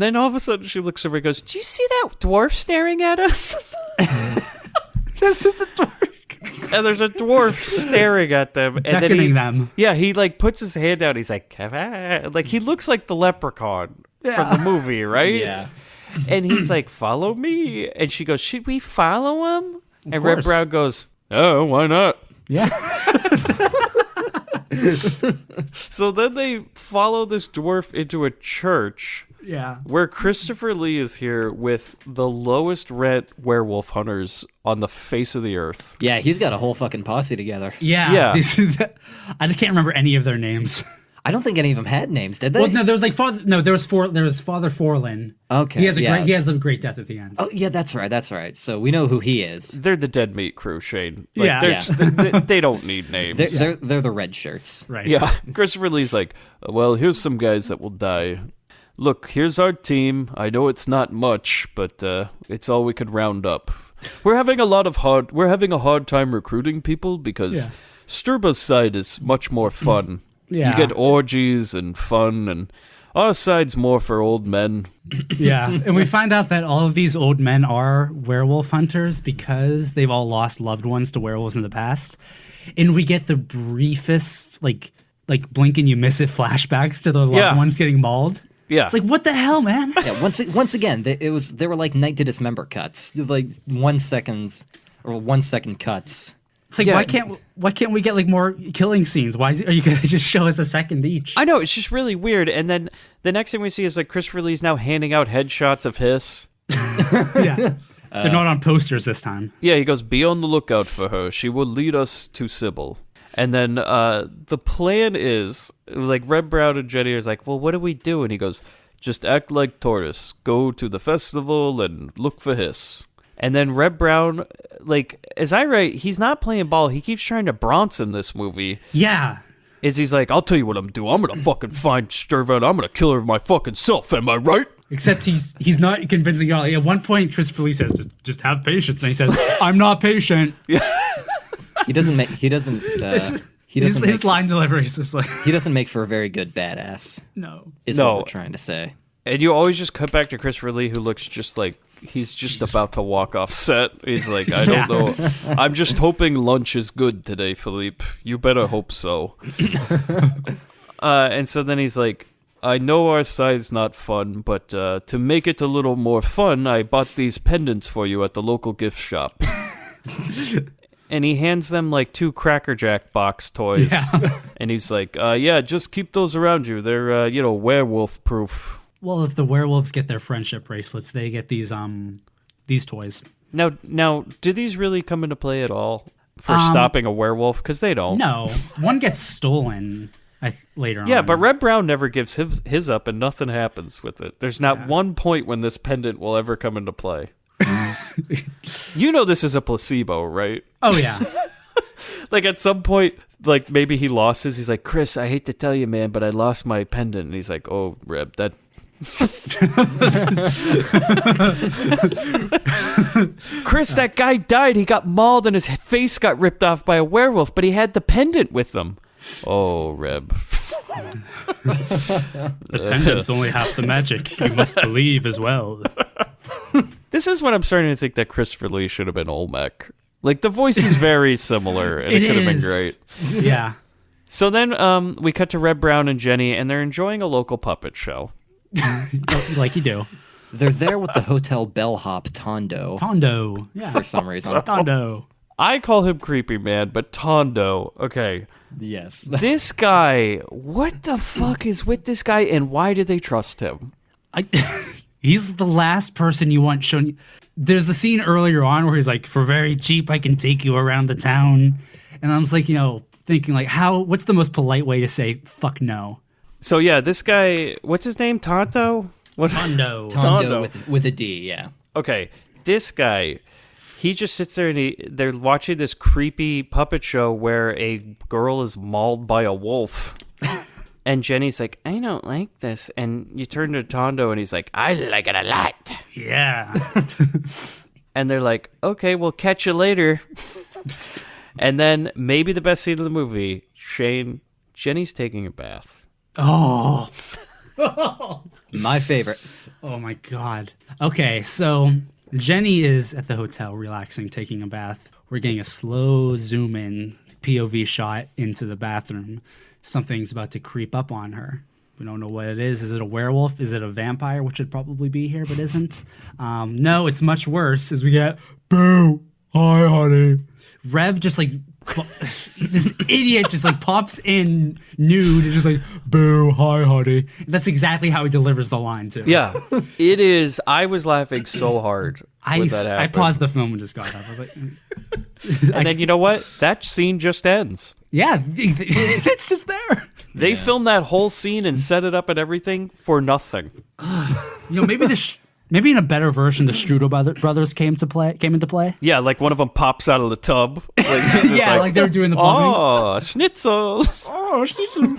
then all of a sudden she looks over and goes, do you see that dwarf staring at us? That's just a dwarf. And there's a dwarf staring at them. And Beckoning them. Yeah, he like puts his hand out. He's like, like he looks like the leprechaun from the movie, right? Yeah. And he's like, follow me. And she goes, should we follow him? And course. Reb Brown goes, oh, why not? Yeah. So then they follow this dwarf into a church. Yeah. Where Christopher Lee is here with the lowest rent werewolf hunters on the face of the earth. Yeah, he's got a whole fucking posse together. Yeah. I can't remember any of their names. I don't think any of them had names, did they? Well, no, there was like there was Father Forlin. Okay, he has he has the great death at the end. Oh yeah, that's right. So we know who he is. They're the dead meat crew, Shane. They don't need names. They're the red shirts. Right. Yeah. Christopher Lee's like, well, here's some guys that will die. Look, here's our team. I know it's not much, but it's all we could round up. We're having a hard time recruiting people because Sturba's side is much more fun. Yeah. You get orgies and fun, and our side's more for old men. Yeah, and we find out that all of these old men are werewolf hunters because they've all lost loved ones to werewolves in the past. And we get the briefest, like blink and you miss it flashbacks to their loved ones getting mauled. Yeah. It's like, what the hell, man? Yeah, once again, they were like Night to Dismember cuts. Like 1 second cuts. It's like, why can't we get like more killing scenes? Why are you gonna just show us a second each? I know, it's just really weird. And then the next thing we see is like Christopher Lee's now handing out headshots of Hiss. Yeah. They're not on posters this time. Yeah, he goes, be on the lookout for her. She will lead us to Sybil. And then the plan is, like, Reb Brown and Jenny are like, well, what do we do? And he goes, just act like Taurus. Go to the festival and look for Hiss. And then Reb Brown, like, as I write, he's not playing ball. He keeps trying to Bronson this movie. Yeah. He's like, I'll tell you what I'm doing. I'm going to fucking find Sturva and I'm going to kill her my fucking self. Am I right? Except he's not convincing at all. At one point, Christopher Lee says, just have patience. And he says, I'm not patient. He doesn't make. His line delivery is just like, He doesn't make for a very good badass. no. Is what we're trying to say. And you always just cut back to Christopher Lee, who looks just like he's just about to walk off set. He's like, I don't know. I'm just hoping lunch is good today, Phillipe. You better hope so. And so then he's like, I know our side's not fun, but to make it a little more fun, I bought these pendants for you at the local gift shop. And he hands them like 2 Cracker Jack box toys. Yeah. And he's like, just keep those around you. They're, werewolf proof. Well, if the werewolves get their friendship bracelets, they get these toys. Now, do these really come into play at all for stopping a werewolf? Because they don't. No. One gets stolen later on. Yeah, but Reb Brown never gives his up and nothing happens with it. There's not one point when this pendant will ever come into play. You know this is a placebo, right? Oh, yeah. Like at some point, like maybe he lost his. He's like, Chris, I hate to tell you, man, but I lost my pendant. And he's like, oh, Reb, that... Chris, that guy died. He got mauled and his face got ripped off by a werewolf, but he had the pendant with him. Oh, Reb. The pendant's only half the magic. You must believe as well. This is when I'm starting to think that Christopher Lee should have been Olmec. Like, the voice is very similar, and it could have been great. Yeah. So then we cut to Reb Brown and Jenny, and they're enjoying a local puppet show. Like you do. They're there with the hotel bellhop Tondo Tondo. Yeah. for some reason. Tondo. I call him creepy man, but Tondo. Okay. Yes. This guy, what the fuck is with this guy and why did they trust him? He's the last person you want shown. There's a scene earlier on where he's like, for very cheap, I can take you around the town. And I was like, thinking like, what's the most polite way to say fuck no? So yeah, this guy, what's his name? Tonto? What? Tondo. Tondo with a D, yeah. Okay, this guy, he just sits there and they're watching this creepy puppet show where a girl is mauled by a wolf. And Jenny's like, I don't like this. And you turn to Tondo and he's like, I like it a lot. Yeah. And they're like, okay, we'll catch you later. And then maybe the best scene of the movie, Shane, Jenny's taking a bath. Oh. My favorite. Oh my God. Okay, so Jenny is at the hotel relaxing, taking a bath. We're getting a slow zoom in POV shot into the bathroom. Something's about to creep up on her. We don't know what it is. Is it a werewolf? Is it a vampire? Which should probably be here, but isn't. No, it's much worse as we get, boo, hi, honey. Reb just like, this idiot just like pops in nude and just like, boo, hi, honey. That's exactly how he delivers the line, too. Yeah, it is. I was laughing so hard when that happened. I paused the film and just got up. I was like, and then you know what? That scene just ends. yeah, it's just there. They filmed that whole scene and set it up and everything for nothing. Maybe maybe in a better version, the Strudel brothers came into play. Yeah, like one of them pops out of the tub. Yeah, like they were doing the plumbing. Oh, schnitzel. Oh, schnitzel.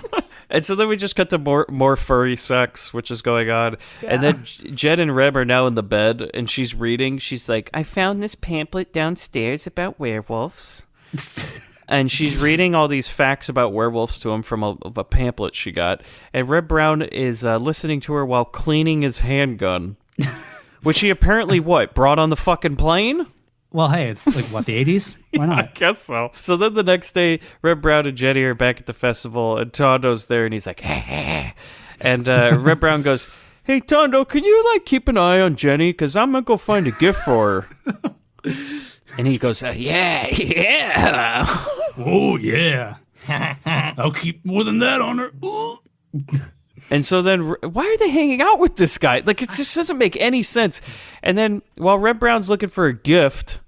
And so then we just cut to more furry sex, which is going on. Yeah. And then Jed and Reb are now in the bed, and she's reading. She's like, I found this pamphlet downstairs about werewolves. And she's reading all these facts about werewolves to him from a pamphlet she got. And Reb Brown is listening to her while cleaning his handgun, which he apparently, brought on the fucking plane? Well, hey, it's like, what, the 80s? Why not? I guess so. So then the next day, Reb Brown and Jenny are back at the festival, and Tondo's there, and he's like, hey. And Reb Brown goes, hey, Tondo, can you, keep an eye on Jenny? Because I'm going to go find a gift for her. And he goes, yeah. Oh, yeah. I'll keep more than that on her. And so then, why are they hanging out with this guy? It just doesn't make any sense. And then, while Reb Brown's looking for a gift,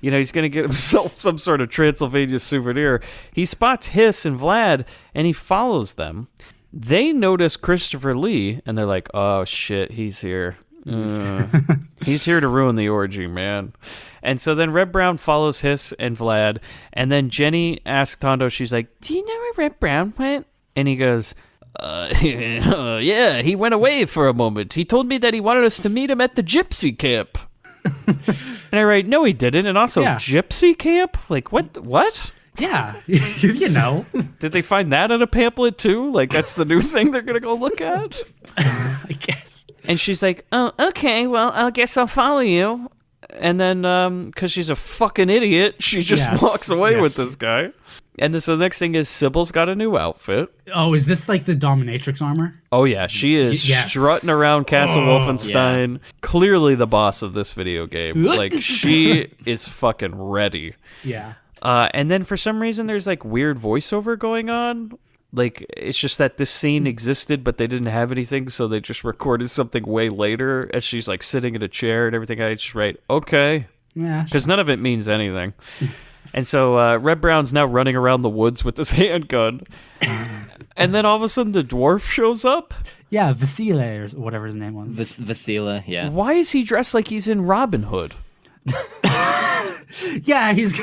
he's going to get himself some sort of Transylvania souvenir, he spots Hiss and Vlad, and he follows them. They notice Christopher Lee, and they're like, oh, shit, he's here. He's here to ruin the orgy, man. And so then Reb Brown follows Hiss and Vlad, and then Jenny asks Tondo, she's like, do you know where Reb Brown went? And he goes, yeah, he went away for a moment. He told me that he wanted us to meet him at the gypsy camp. And I write, no, he didn't. And also, gypsy camp? What? Yeah, you know. Did they find that in a pamphlet too? That's the new thing they're going to go look at? I guess. And she's like, oh, okay, well, I guess I'll follow you. And then, because she's a fucking idiot, she just walks away with this guy. And so the next thing is Sybil's got a new outfit. Oh, is this like the dominatrix armor? Oh, yeah. She is strutting around Castle Wolfenstein. Yeah. Clearly the boss of this video game. She is fucking ready. Yeah. And then for some reason, there's weird voiceover going on. It's just that this scene existed, but they didn't have anything, so they just recorded something way later as she's sitting in a chair and everything. I just write, okay. Yeah. Because none of it means anything. And so Reb Brown's now running around the woods with his handgun. And then all of a sudden the dwarf shows up. Yeah, Vasile or whatever his name was. Vasile, yeah. Why is he dressed like he's in Robin Hood? Yeah, he's...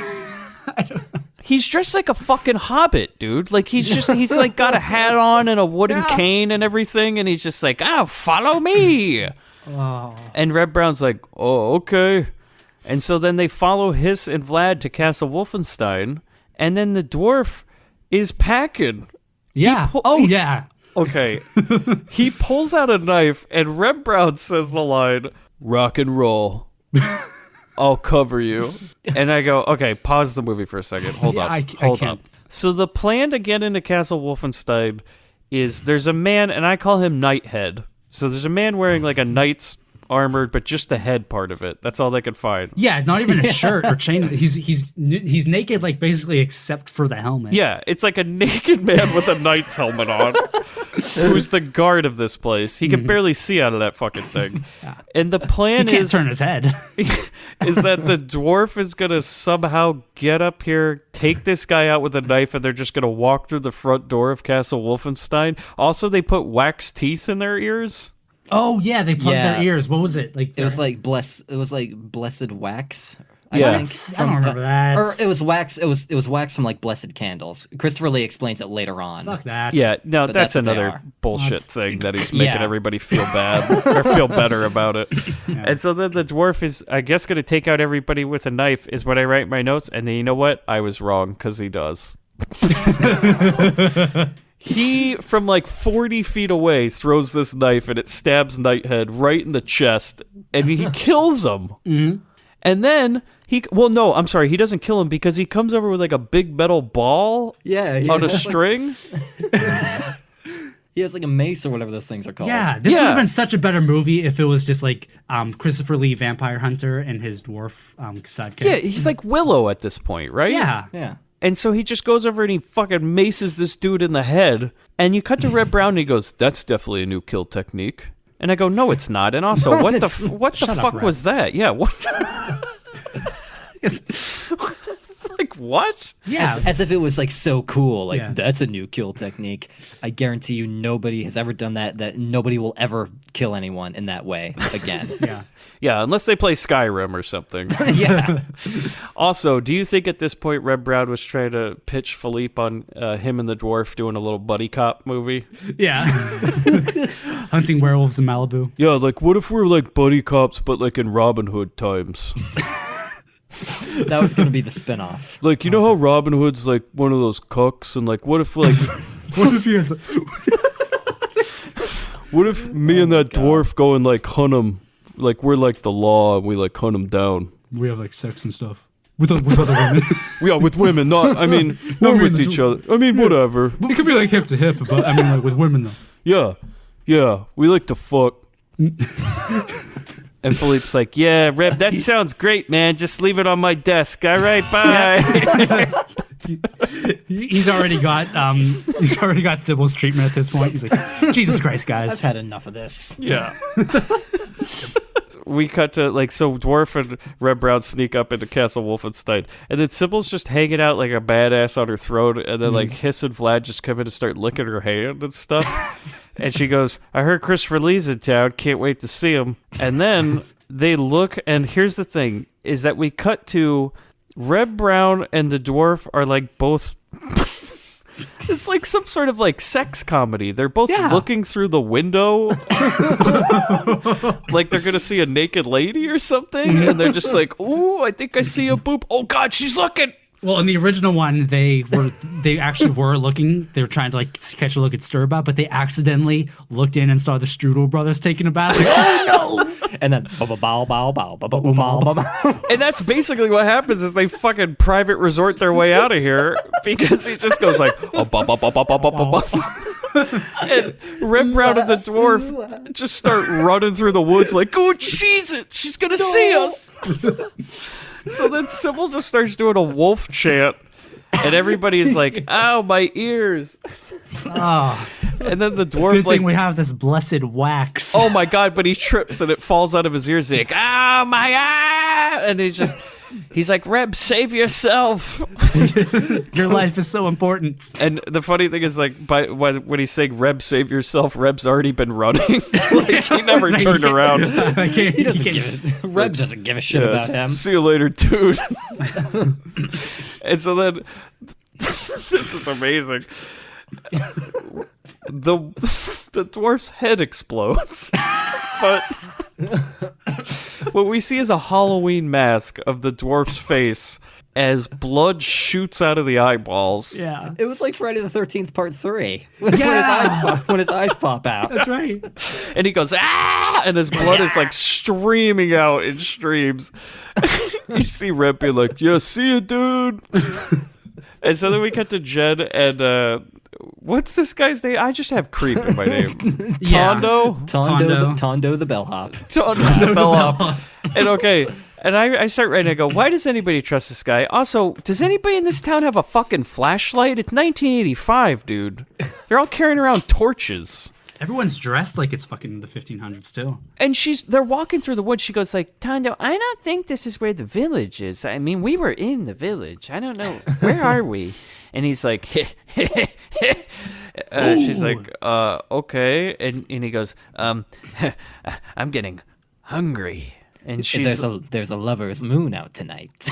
He's dressed like a fucking hobbit, dude. He's got a hat on and a wooden cane and everything, and he's just like, follow me. Oh. And Reb Brown's like, oh, okay. And so then they follow Hiss and Vlad to Castle Wolfenstein, and then the dwarf is packing. Yeah. Yeah. Okay. He pulls out a knife, and Reb Brown says the line, rock and roll. I'll cover you. And I go, okay, pause the movie for a second. Hold up. So the plan to get into Castle Wolfenstein is there's a man, and I call him Nighthead. So there's a man wearing a knight's armored, but just the head part of it. That's all they could find. Yeah, not even a shirt or chain. He's naked, like basically except for the helmet. Yeah, it's like a naked man with a knight's helmet on, who's the guard of this place. He can barely see out of that fucking thing. And the plan He can't is turn his head. is that the dwarf is gonna somehow get up here, take this guy out with a knife, and they're just gonna walk through the front door of Castle Wolfenstein. Also, they put wax teeth in their ears. Oh yeah, they plugged Yeah. their ears. What was it like? It was like blessed wax. Yeah. I think, I don't remember that. Or it was wax. It was wax from like blessed candles. Christopher Lee explains it later on. Fuck that. Yeah, no, But that's that's what they another are. bullshit thing that he's making Yeah. everybody feel bad or feel better about it. And so then the dwarf is, I guess, going to take out everybody with a knife, is what I write in my notes. And then you know what? I was wrong, because he does. He, from like 40 feet away, throws this knife and it stabs Nighthead right in the chest, and he kills him. Mm-hmm. And then he doesn't kill him because he comes over with like a big metal ball on a string. He has like a mace or whatever those things are called. Yeah, this would have been such a better movie if it was just like Christopher Lee, vampire hunter, and his dwarf sidekick. Yeah, he's like Willow at this point, right? Yeah. Yeah. And so he just goes over and he fucking maces this dude in the head. And you cut to Reb Brown and he goes, "That's definitely a new kill technique." And I go, "No, it's not." And also, what the fuck Reb. was that? Yeah, what? Like, what? Yeah. As if it was like so cool. Like, Yeah. that's a new kill technique. I guarantee you nobody has ever done that nobody will ever kill anyone in that way again. Yeah. Yeah, unless they play Skyrim or something. Yeah. Also, do you think at this point Reb Brown was trying to pitch Phillipe on him and the dwarf doing a little buddy cop movie? Yeah. Hunting werewolves in Malibu. Yeah, like, what if we're like buddy cops, but like in Robin Hood times? That was going to be the spinoff. Like, you know how Robin Hood's like one of those cooks, and like, what if like, What if you had what if me and that dwarf go and like hunt him? Like, we're like the law, and we like hunt him down. we have like sex and stuff with other women? Yeah, with women, not. I mean, No, we're I mean, with each other. I mean, whatever. It could be like hip to hip, but I mean like with women though. Yeah, we like to fuck. And Philippe's like, "Yeah, Reb, that sounds great, man. Just leave it on my desk. All right, bye." He's already got Sybil's treatment at this point. He's like, Jesus Christ, I've guys. had enough of this. Yeah. We cut to, like, so Dwarf and Reb Brown sneak up into Castle Wolfenstein, and then Sybil's just hanging out like a badass on her throat, and then, like, Hiss and Vlad just come in and start licking her hand and stuff. And she goes, "I heard Christopher Lee's in town. Can't wait to see him." And then they look, and here's the thing, is that we cut to Reb Brown and the dwarf are, like, both... It's like some sort of, like, sex comedy. They're both looking through the window like they're gonna see a naked lady or something, and they're just like, "Ooh, I think I see a boob. Oh, God, she's looking!" Well, in the original one, they actually were looking. They were trying to like catch a look at Sturba, but they accidentally looked in and saw the Strudel brothers taking a bath. Like, oh no! And then bow bow bow bow bow bow bow bow bow. And that's basically what happens is they fucking private resort their way out of here because he just goes like, "Oh, bah, bah, bah, bah, bah, bah, bah, bah." And Reb Brown and the dwarf just start running through the woods like, "Oh, Jesus, she's gonna see us." So then Sybil just starts doing a wolf chant, and everybody is like, "Ow, my ears!" Oh, And then the dwarf good like, thing we have this blessed wax. "Oh my God!" But he trips and it falls out of his ears. He's like, "Ow, my eye!" And he's like, "Reb, save yourself." Your life is so important. And the funny thing is, like, when he's saying "Reb, save yourself," Reb's already been running. Like, he never turned around. He doesn't give it. Reb doesn't give a shit about him. See you later, dude. And so then, this is amazing. The dwarf's head explodes, but what we see is a Halloween mask of the dwarf's face as blood shoots out of the eyeballs. Yeah, It was like Friday the 13th Part 3. When his eyes pop out. that's right. And he goes, "Ah!" And his blood is like streaming out in streams. You see Reb being like, "Yeah, see you, dude." And so then we cut to Jed and what's this guy's name? I just have creep in my name. Yeah. Tondo the bellhop. Tondo the bellhop. And I start writing. I go, why does anybody trust this guy? Also, does anybody in this town have a fucking flashlight? It's 1985, dude. They're all carrying around torches. Everyone's dressed like it's fucking the 1500s too. And they're walking through the woods. She goes like, Tondo, I don't think this is where the village is. I mean, we were in the village. I don't know. Where are we? And he's like, she's like, okay. And he goes, I'm getting hungry. And there's a lover's moon out tonight.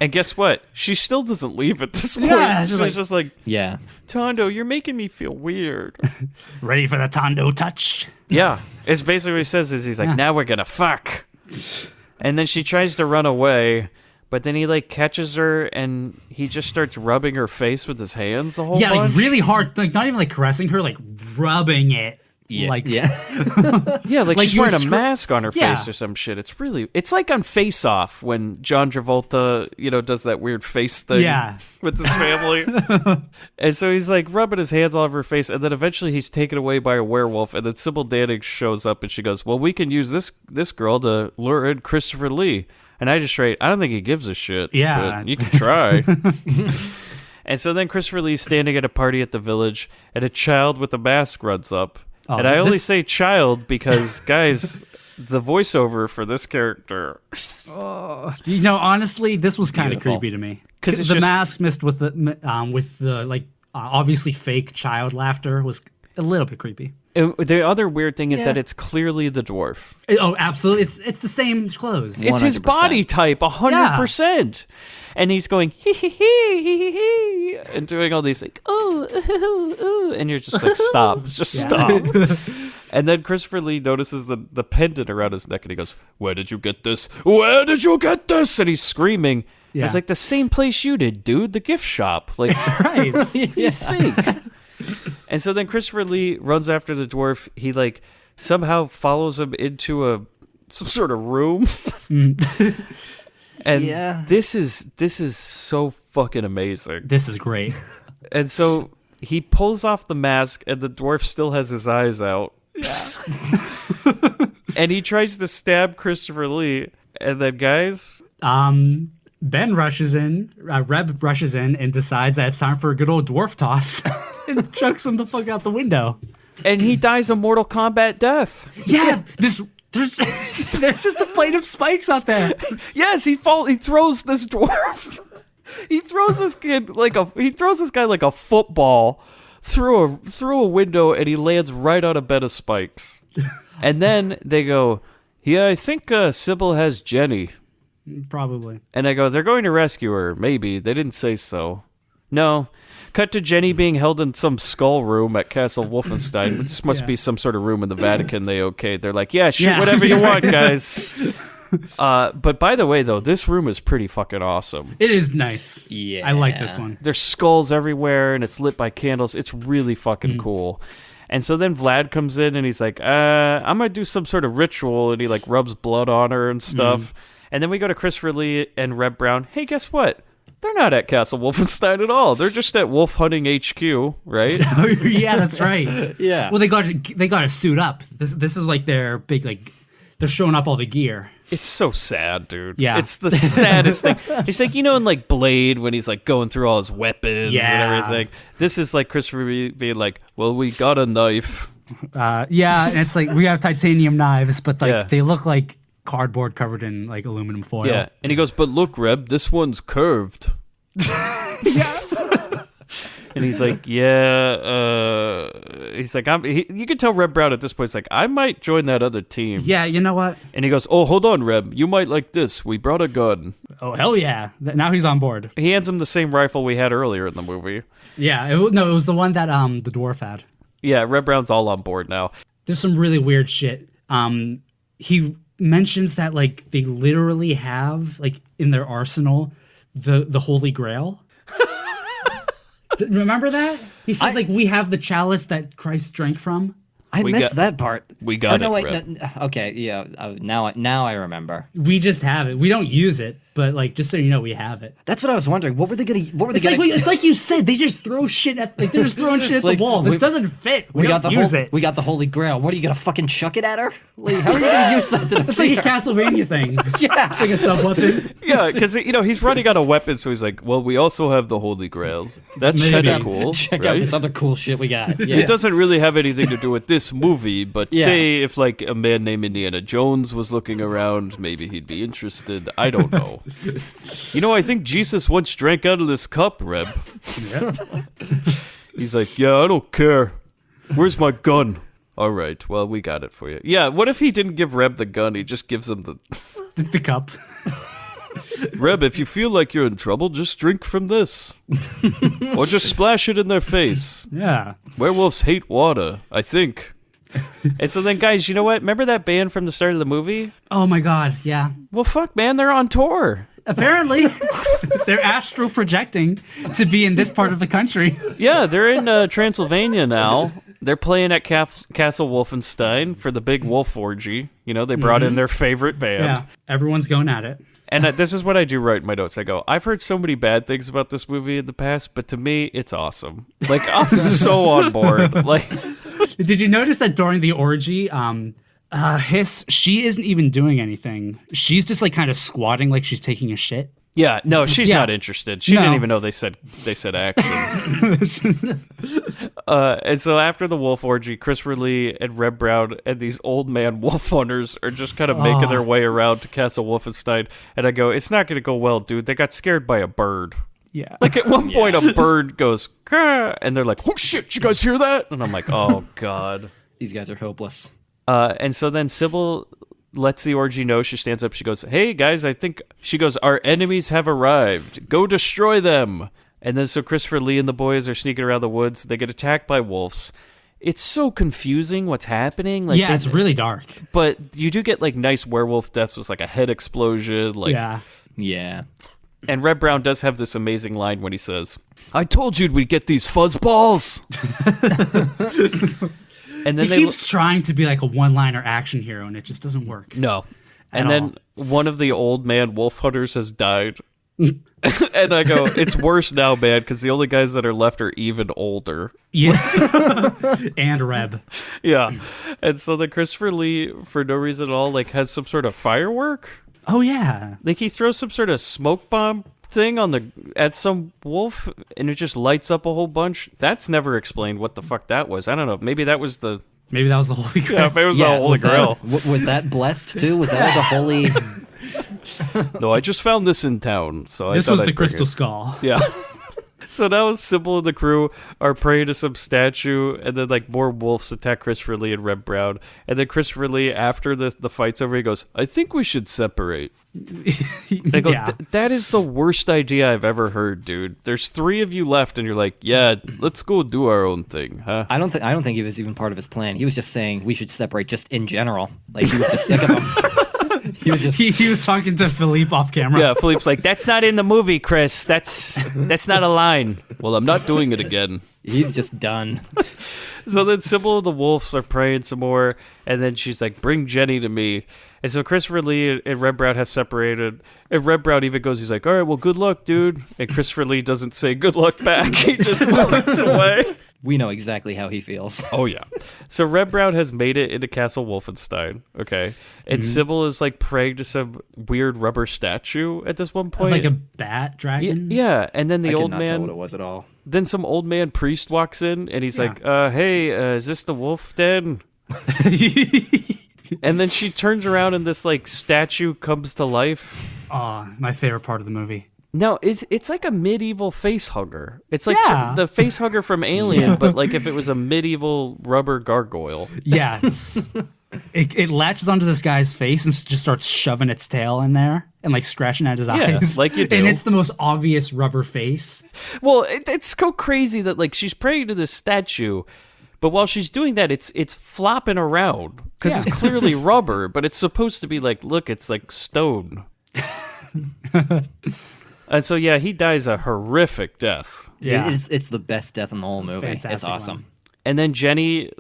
And guess what? She still doesn't leave at this point. Yeah, she's just like, yeah. Tondo, you're making me feel weird. Ready for the Tondo touch? Yeah. It's basically what he says is he's like, now we're going to fuck. And then she tries to run away, but then he like catches her and he just starts rubbing her face with his hands the whole bunch. Like really hard, like not even like caressing her, like rubbing it. Yeah. Like, yeah, like she's wearing a mask on her Yeah. face or some shit. It's like on Face Off when John Travolta, does that weird face thing with his family. And so he's like rubbing his hands all over her face, and then eventually he's taken away by a werewolf, and then Sybil Danning shows up and she goes, well, we can use this girl to lure in Christopher Lee. And I just write, I don't think he gives a shit. Yeah. But you can try. And so then Christopher Lee's standing at a party at the village, and a child with a mask runs up. Oh, and I only say child because, guys, the voiceover for this character. Honestly, this was kind of creepy to me. Because the mask mixed with the obviously fake child laughter was a little bit creepy. The other weird thing is that it's clearly the dwarf. Oh, absolutely. It's the same clothes. 100%. It's his body type, 100%. And he's going, hee hee hee hee hee hee, and doing all these like, and you're just like, stop, stop. And then Christopher Lee notices the pendant around his neck, and he goes, where did you get this? Where did you get this? And he's screaming. Yeah. It's like the same place you did, dude, the gift shop. Like, right. You think. And so then Christopher Lee runs after the dwarf. He like somehow follows him into some sort of room. And this is so fucking amazing. This is great. And so he pulls off the mask, and the dwarf still has his eyes out. Yeah. And he tries to stab Christopher Lee, and then guys, Ben rushes in, Reb rushes in, and decides that it's time for a good old dwarf toss, and chucks him the fuck out the window. And he dies a Mortal Kombat death. Yeah, there's just a plate of spikes out there. Yes, he throws this dwarf. He throws this guy like a football through a window, and he lands right on a bed of spikes. And then they go, yeah, I think Sybil has Jenny. Probably. And I go, they're going to rescue her. Maybe. They didn't say so. No. Cut to Jenny being held in some skull room at Castle Wolfenstein. This must be some sort of room in the Vatican they okayed. They're like, yeah, shoot whatever you want, guys. But by the way, though, this room is pretty fucking awesome. It is nice. Yeah. I like this one. There's skulls everywhere, and it's lit by candles. It's really fucking cool. And so then Vlad comes in, and he's like, I'm going to do some sort of ritual, and he like rubs blood on her and stuff. And then we go to Christopher Lee and Reb Brown. Hey, guess what? They're not at Castle Wolfenstein at all. They're just at Wolf Hunting HQ, right? Yeah, that's right. Yeah. Well, they got to suit up. This is like their big they're showing off all the gear. It's so sad, dude. Yeah. It's the saddest thing. It's like, in like Blade when he's like going through all his weapons and everything. This is like Christopher Lee being like, well, we got a knife. And it's like, we have titanium knives, but they look like cardboard covered in like aluminum foil. Yeah, and he goes, but look, Reb, this one's curved. And he's like, yeah, he's like, you can tell Reb Brown at this point, he's like, I might join that other team. Yeah, you know what? And he goes, oh, hold on, Reb, you might like this. We brought a gun. Oh, hell yeah. Now he's on board. He hands him the same rifle we had earlier in the movie. Yeah, it was the one that the dwarf had. Yeah, Reb Brown's all on board now. There's some really weird shit. He mentions that like they literally have like in their arsenal the Holy Grail. Remember that? He says like we have the chalice that Christ drank from. I missed that part. We got okay, yeah. Now I remember. We just have it. We don't use it. But like, just so you know, we have it. That's what I was wondering. What were they gonna? It's like you said. They just throw shit at. Like they're just throwing shit at like, the wall. This doesn't fit. We got don't the use it. We got the Holy Grail. What are you gonna fucking chuck it at her? Like, how are you gonna use that to defeat It's like a her? Castlevania thing. Yeah. It's like a sub weapon. Yeah, because he's running out of weapons, so he's like, well, we also have the Holy Grail. That's Maybe. kind of cool. Check right? out this other cool shit we got. Yeah. It doesn't really have anything to do with this movie, but Yeah. say if like a man named Indiana Jones was looking around, maybe he'd be interested. I don't know. I think Jesus once drank out of this cup, Reb. He's like, yeah, I don't care. Where's my gun? All right, well, we got it for you. Yeah, what if he didn't give Reb the gun? He just gives him The cup. Reb, if you feel like you're in trouble, just drink from this. Or just splash it in their face. Yeah. Werewolves hate water, I think. And so then, guys, you know what? Remember that band from the start of the movie? Oh my God. Yeah. Well, fuck, man, they're on tour. Apparently, they're astral projecting to be in this part of the country. Yeah, they're in Transylvania now. They're playing at Castle Wolfenstein for the big wolf orgy. They brought in their favorite band. Yeah. Everyone's going at it. And this is what I do write in my notes. I go, I've heard so many bad things about this movie in the past, but to me, it's awesome. Like, I'm so on board. Like, Did you notice that during the orgy, she isn't even doing anything. She's just like kind of squatting like she's taking a shit. yeah, no, she's Yeah. not interested. She No. didn't even know they said action. And so after the wolf orgy, Christopher Lee and Reb Brown and these old man wolf hunters are just kind of making their way around to Castle Wolfenstein. And I go, it's not going to go well, dude. They got scared by a bird. Yeah. Like at one point, a bird goes, "Grr," and they're like, "Oh shit! You guys hear that?" And I'm like, "Oh god." These guys are hopeless. And so then Sybil lets the orgy know. She stands up. She goes, "Hey guys, I think," she goes, "our enemies have arrived. Go destroy them." And then so Christopher Lee and the boys are sneaking around the woods. They get attacked by wolves. It's so confusing what's happening. Like, yeah, it's really dark. but you do get like nice werewolf deaths with like a head explosion. Like, Yeah. Yeah. And Reb Brown does have this amazing line when he says, "I told you we'd get these fuzzballs." And then He keeps trying to be like a one-liner action hero, and it just doesn't work. no. At And then one of the old man wolf hunters has died. And I go, it's worse now, man, because the only guys that are left are even older. Yeah. And Reb. Yeah. And so then Christopher Lee, for no reason at all, like has some sort of firework. Oh, yeah. Like he throws some sort of smoke bomb thing at some wolf, and it just lights up a whole bunch. That's never explained what the fuck that was. I don't know. Maybe that was the Maybe that was the Holy Grail. yeah, maybe it was the Holy was Grail. was that blessed too? Was that the holy? No, I just found this in town, so This I was thought the I'd bring Crystal it. Skull. Yeah. So now Sybil and the crew are praying to some statue, and then like more wolves attack Christopher Lee and Reb Brown. And then Christopher Lee, after the fight's over, he goes, "I think we should separate." And I go, Yeah. that is the worst idea I've ever heard, dude. There's 3 of you left, and you're like, yeah, let's go do our own thing, huh? I don't think it was even part of his plan. He was just saying we should separate just in general. Like he was just sick of them. He was just He was talking to Phillipe off camera. Yeah, Philippe's like, that's not in the movie, Chris. That's not a line. Well, I'm not doing it again. he's just done. So then Sybil and the wolves are praying some more, and then she's like, bring Jenny to me. And so Christopher Lee and Reb Brown have separated. And Reb Brown even goes, he's like, all right, well, good luck, dude. And Christopher Lee doesn't say good luck back. He just walks away. We know exactly how he feels. Oh, yeah. So Reb Brown has made it into Castle Wolfenstein, okay? And Sybil is like praying to some weird rubber statue at this one point. Like a bat dragon. Yeah, and then the I could old not tell what man, it was at all. then some old man priest walks in, and he's Yeah. like, hey, is this the wolf den? And then she turns around and this like statue comes to life. Oh, my favorite part of the movie. No, it's like a medieval face hugger. It's like Yeah. the face hugger from Alien, but like if it was a medieval rubber gargoyle. Yeah, it latches onto this guy's face and just starts shoving its tail in there and like scratching at his eyes. like you do. And it's the most obvious rubber face. Well, it's so crazy that like she's praying to this statue, but while she's doing that, it's flopping around because it's clearly rubber, but it's supposed to be like, look, it's like stone. And so yeah, he dies a horrific death. Yeah. It's the best death in the whole movie. Fantastic It's awesome. one. And then Jenny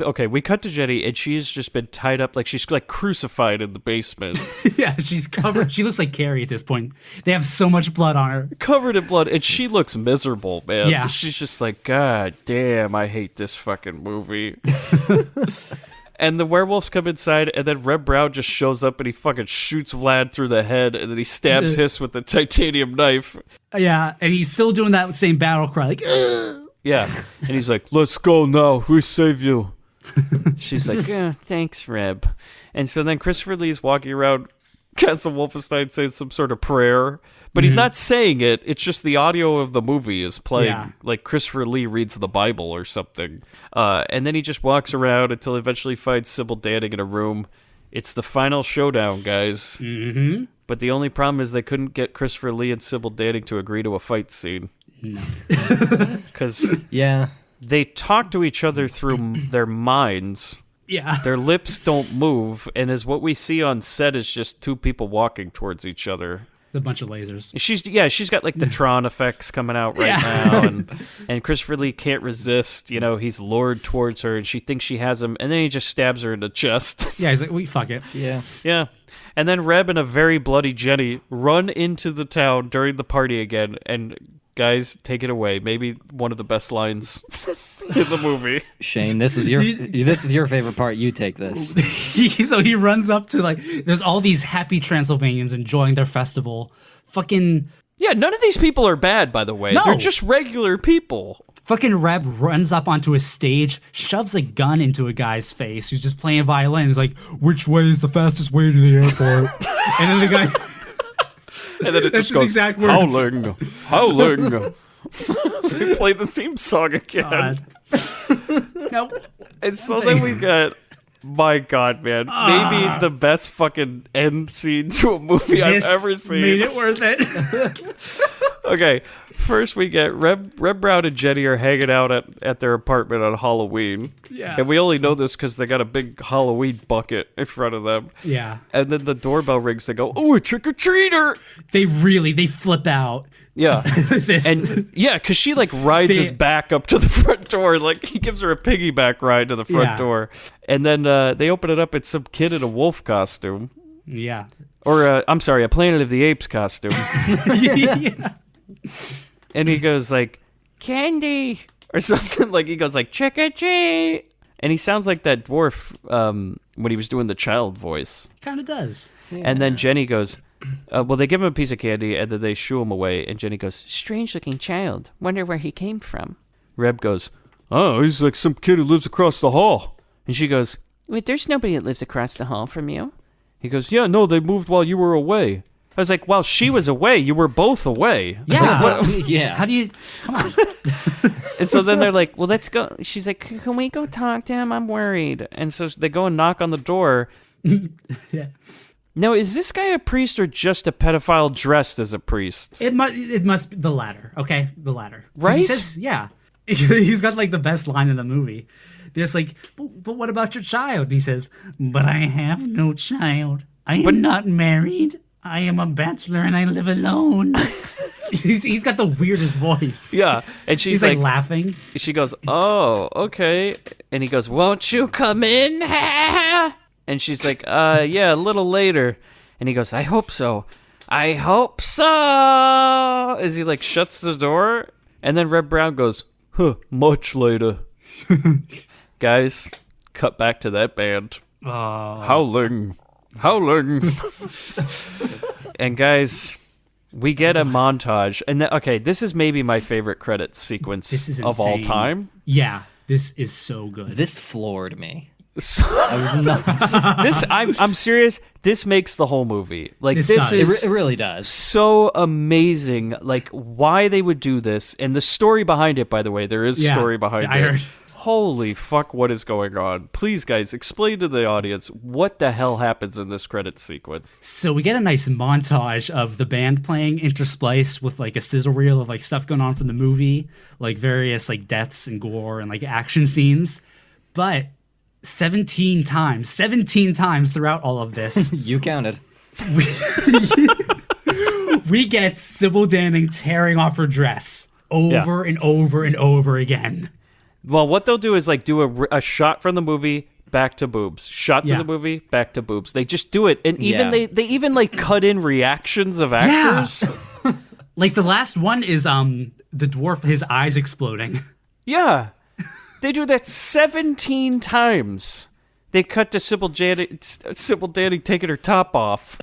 okay, we cut to Jenny, and she's just been tied up, like she's like crucified in the basement. Yeah, she's covered. She looks like Carrie at this point. They have so much blood on her. Covered in blood, and she looks miserable, man. Yeah. She's just like, God damn, I hate this fucking movie. And the werewolves come inside, and then Reb Brown just shows up, and he fucking shoots Vlad through the head, and then he stabs Hiss with the titanium knife. Yeah, and he's still doing that same battle cry, like, ugh. Yeah, and he's like, let's go now, we save you. She's like, thanks, Reb. And so then Christopher Lee's walking around Castle Wolfenstein saying some sort of prayer, but he's not saying it. It's just the audio of the movie is playing, like Christopher Lee reads the Bible or something. And then he just walks around until he eventually finds Sybil Danning in a room. It's the final showdown, guys. Mm-hmm. But the only problem is they couldn't get Christopher Lee and Sybil Danning to agree to a fight scene. No. Because they talk to each other through their minds. Yeah. Their lips don't move, and as what we see on set is just two people walking towards each other. A bunch of lasers. She's got like the Tron effects coming out right now, and Christopher Lee can't resist. You know, he's lured towards her, and she thinks she has him, and then he just stabs her in the chest. Yeah, he's like, "We fuck it." Yeah. And then Reb and a very bloody Jenny run into the town during the party again, and guys, take it away. Maybe one of the best lines in the movie. Shane, this is your favorite part. You take this. So he runs up to, like, there's all these happy Transylvanians enjoying their festival. Fucking none of these people are bad, by the way. No. They're just regular people. Fucking Reb runs up onto a stage, shoves a gun into a guy's face who's just playing a violin. He's like, "Which way is the fastest way to the airport?" And then the guy, and then it that's just goes, exact words. Howling. They play the theme song again. God. No. And so then we've got, my God, man, maybe the best fucking end scene to a movie I've ever seen. Made it worth it. Okay, first we get Reb Brown and Jenny are hanging out at their apartment on Halloween. Yeah. And we only know this because they got a big Halloween bucket in front of them. Yeah. And then the doorbell rings. They go, "Oh, a trick-or-treater!" They flip out. Yeah. This. And yeah, because she like rides his back up to the front door. Like he gives her a piggyback ride to the front door. And then they open it up. It's some kid in a wolf costume. Yeah. Or, I'm sorry, a Planet of the Apes costume. Yeah. And he goes like, "Candy," or something. Like he goes like, "Trick or treat." And he sounds like that dwarf when he was doing the child voice. Kind of does. Yeah. And then Jenny goes, well, they give him a piece of candy and then they shoo him away. And Jenny goes, "Strange looking child. Wonder where he came from." Reb goes, "Oh, he's like some kid who lives across the hall." And she goes, "Wait, there's nobody that lives across the hall from you." He goes, "Yeah, no, they moved while you were away." I was like, while she was away, you were both away. Yeah. Yeah. How do you... Come on. And so then they're like, "Well, let's go." She's like, "Can we go talk to him? I'm worried." And so they go and knock on the door. Yeah. Now, is this guy a priest or just a pedophile dressed as a priest? It must be the latter, okay? The latter. 'Cause Right? He says, yeah. He's got, like, the best line in the movie. There's like, but what about your child? And he says, "But I have no child. I am not married. I am a bachelor and I live alone." He's got the weirdest voice. Yeah. And she's He's like laughing. She goes, "Oh, okay." And he goes, "Won't you come in?" And she's like, "Yeah, a little later." And he goes, "I hope so. I hope so." As he like shuts the door. And then Reb Brown goes, "Huh, much later." Guys, cut back to that band. Howling. And guys, we get a montage. And okay, this is maybe my favorite credit sequence of all time. Yeah, this is so good. This floored me. I was nuts. I'm serious. This makes the whole movie. Like this it really does. So amazing. Like why they would do this and the story behind it. By the way, there is story behind I it. heard. Holy fuck! What is going on? Please, guys, explain to the audience what the hell happens in this credit sequence. So we get a nice montage of the band playing, interspliced with like a sizzle reel of like stuff going on from the movie, like various like deaths and gore and like action scenes. But 17 times throughout all of this, You counted. we get Sybil Danning tearing off her dress over and over and over again. Well, what they'll do is like do a shot from the movie back to boobs, shot to Yeah. the movie back to boobs. They just do it, and even Yeah. they even like cut in reactions of actors. Like the last one is the dwarf, his eyes exploding. Yeah, they do that 17 times. They cut to Sybil Danning taking her top off.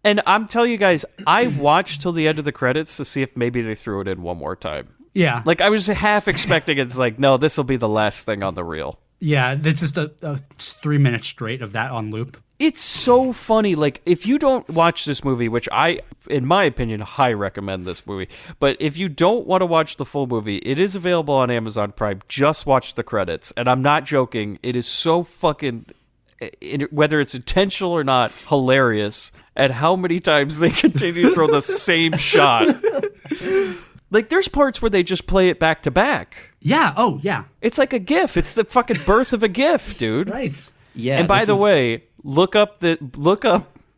And I'm telling you guys, I watched till the end of the credits to see if maybe they threw it in one more time. Yeah. Like, I was half expecting it's like, no, this will be the last thing on the reel. Yeah, it's just a 3 minutes straight of that on loop. It's so funny. Like, if you don't watch this movie, which I, in my opinion, high recommend this movie, but if you don't want to watch the full movie, it is available on Amazon Prime. Just watch the credits. And I'm not joking. It is so fucking, whether it's intentional or not, hilarious at how many times they continue to throw the same shot. Like, there's parts where they just play it back to back. Yeah. Oh, yeah. It's like a GIF. It's the fucking birth of a GIF, dude. Right. Yeah. And by this the is- way, look up.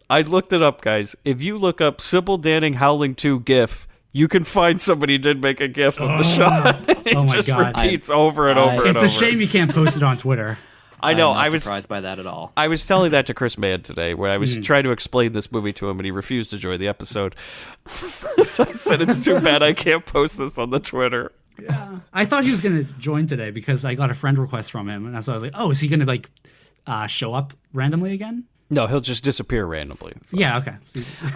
I looked it up, guys. If you look up Sybil Danning Howling 2 GIF, you can find somebody did make a GIF of the shot. It Oh my just God. repeats over and over and It's over. a shame you can't post it on Twitter. I know. I'm I not was surprised by that at all. I was telling that to Chris Mann today, where I was trying to explain this movie to him, and he refused to join the episode. So I said, "It's too bad I can't post this on the Twitter." I thought he was going to join today because I got a friend request from him. And so I was like, oh, is he going to like show up randomly again? No, he'll just disappear randomly. So. Yeah, okay.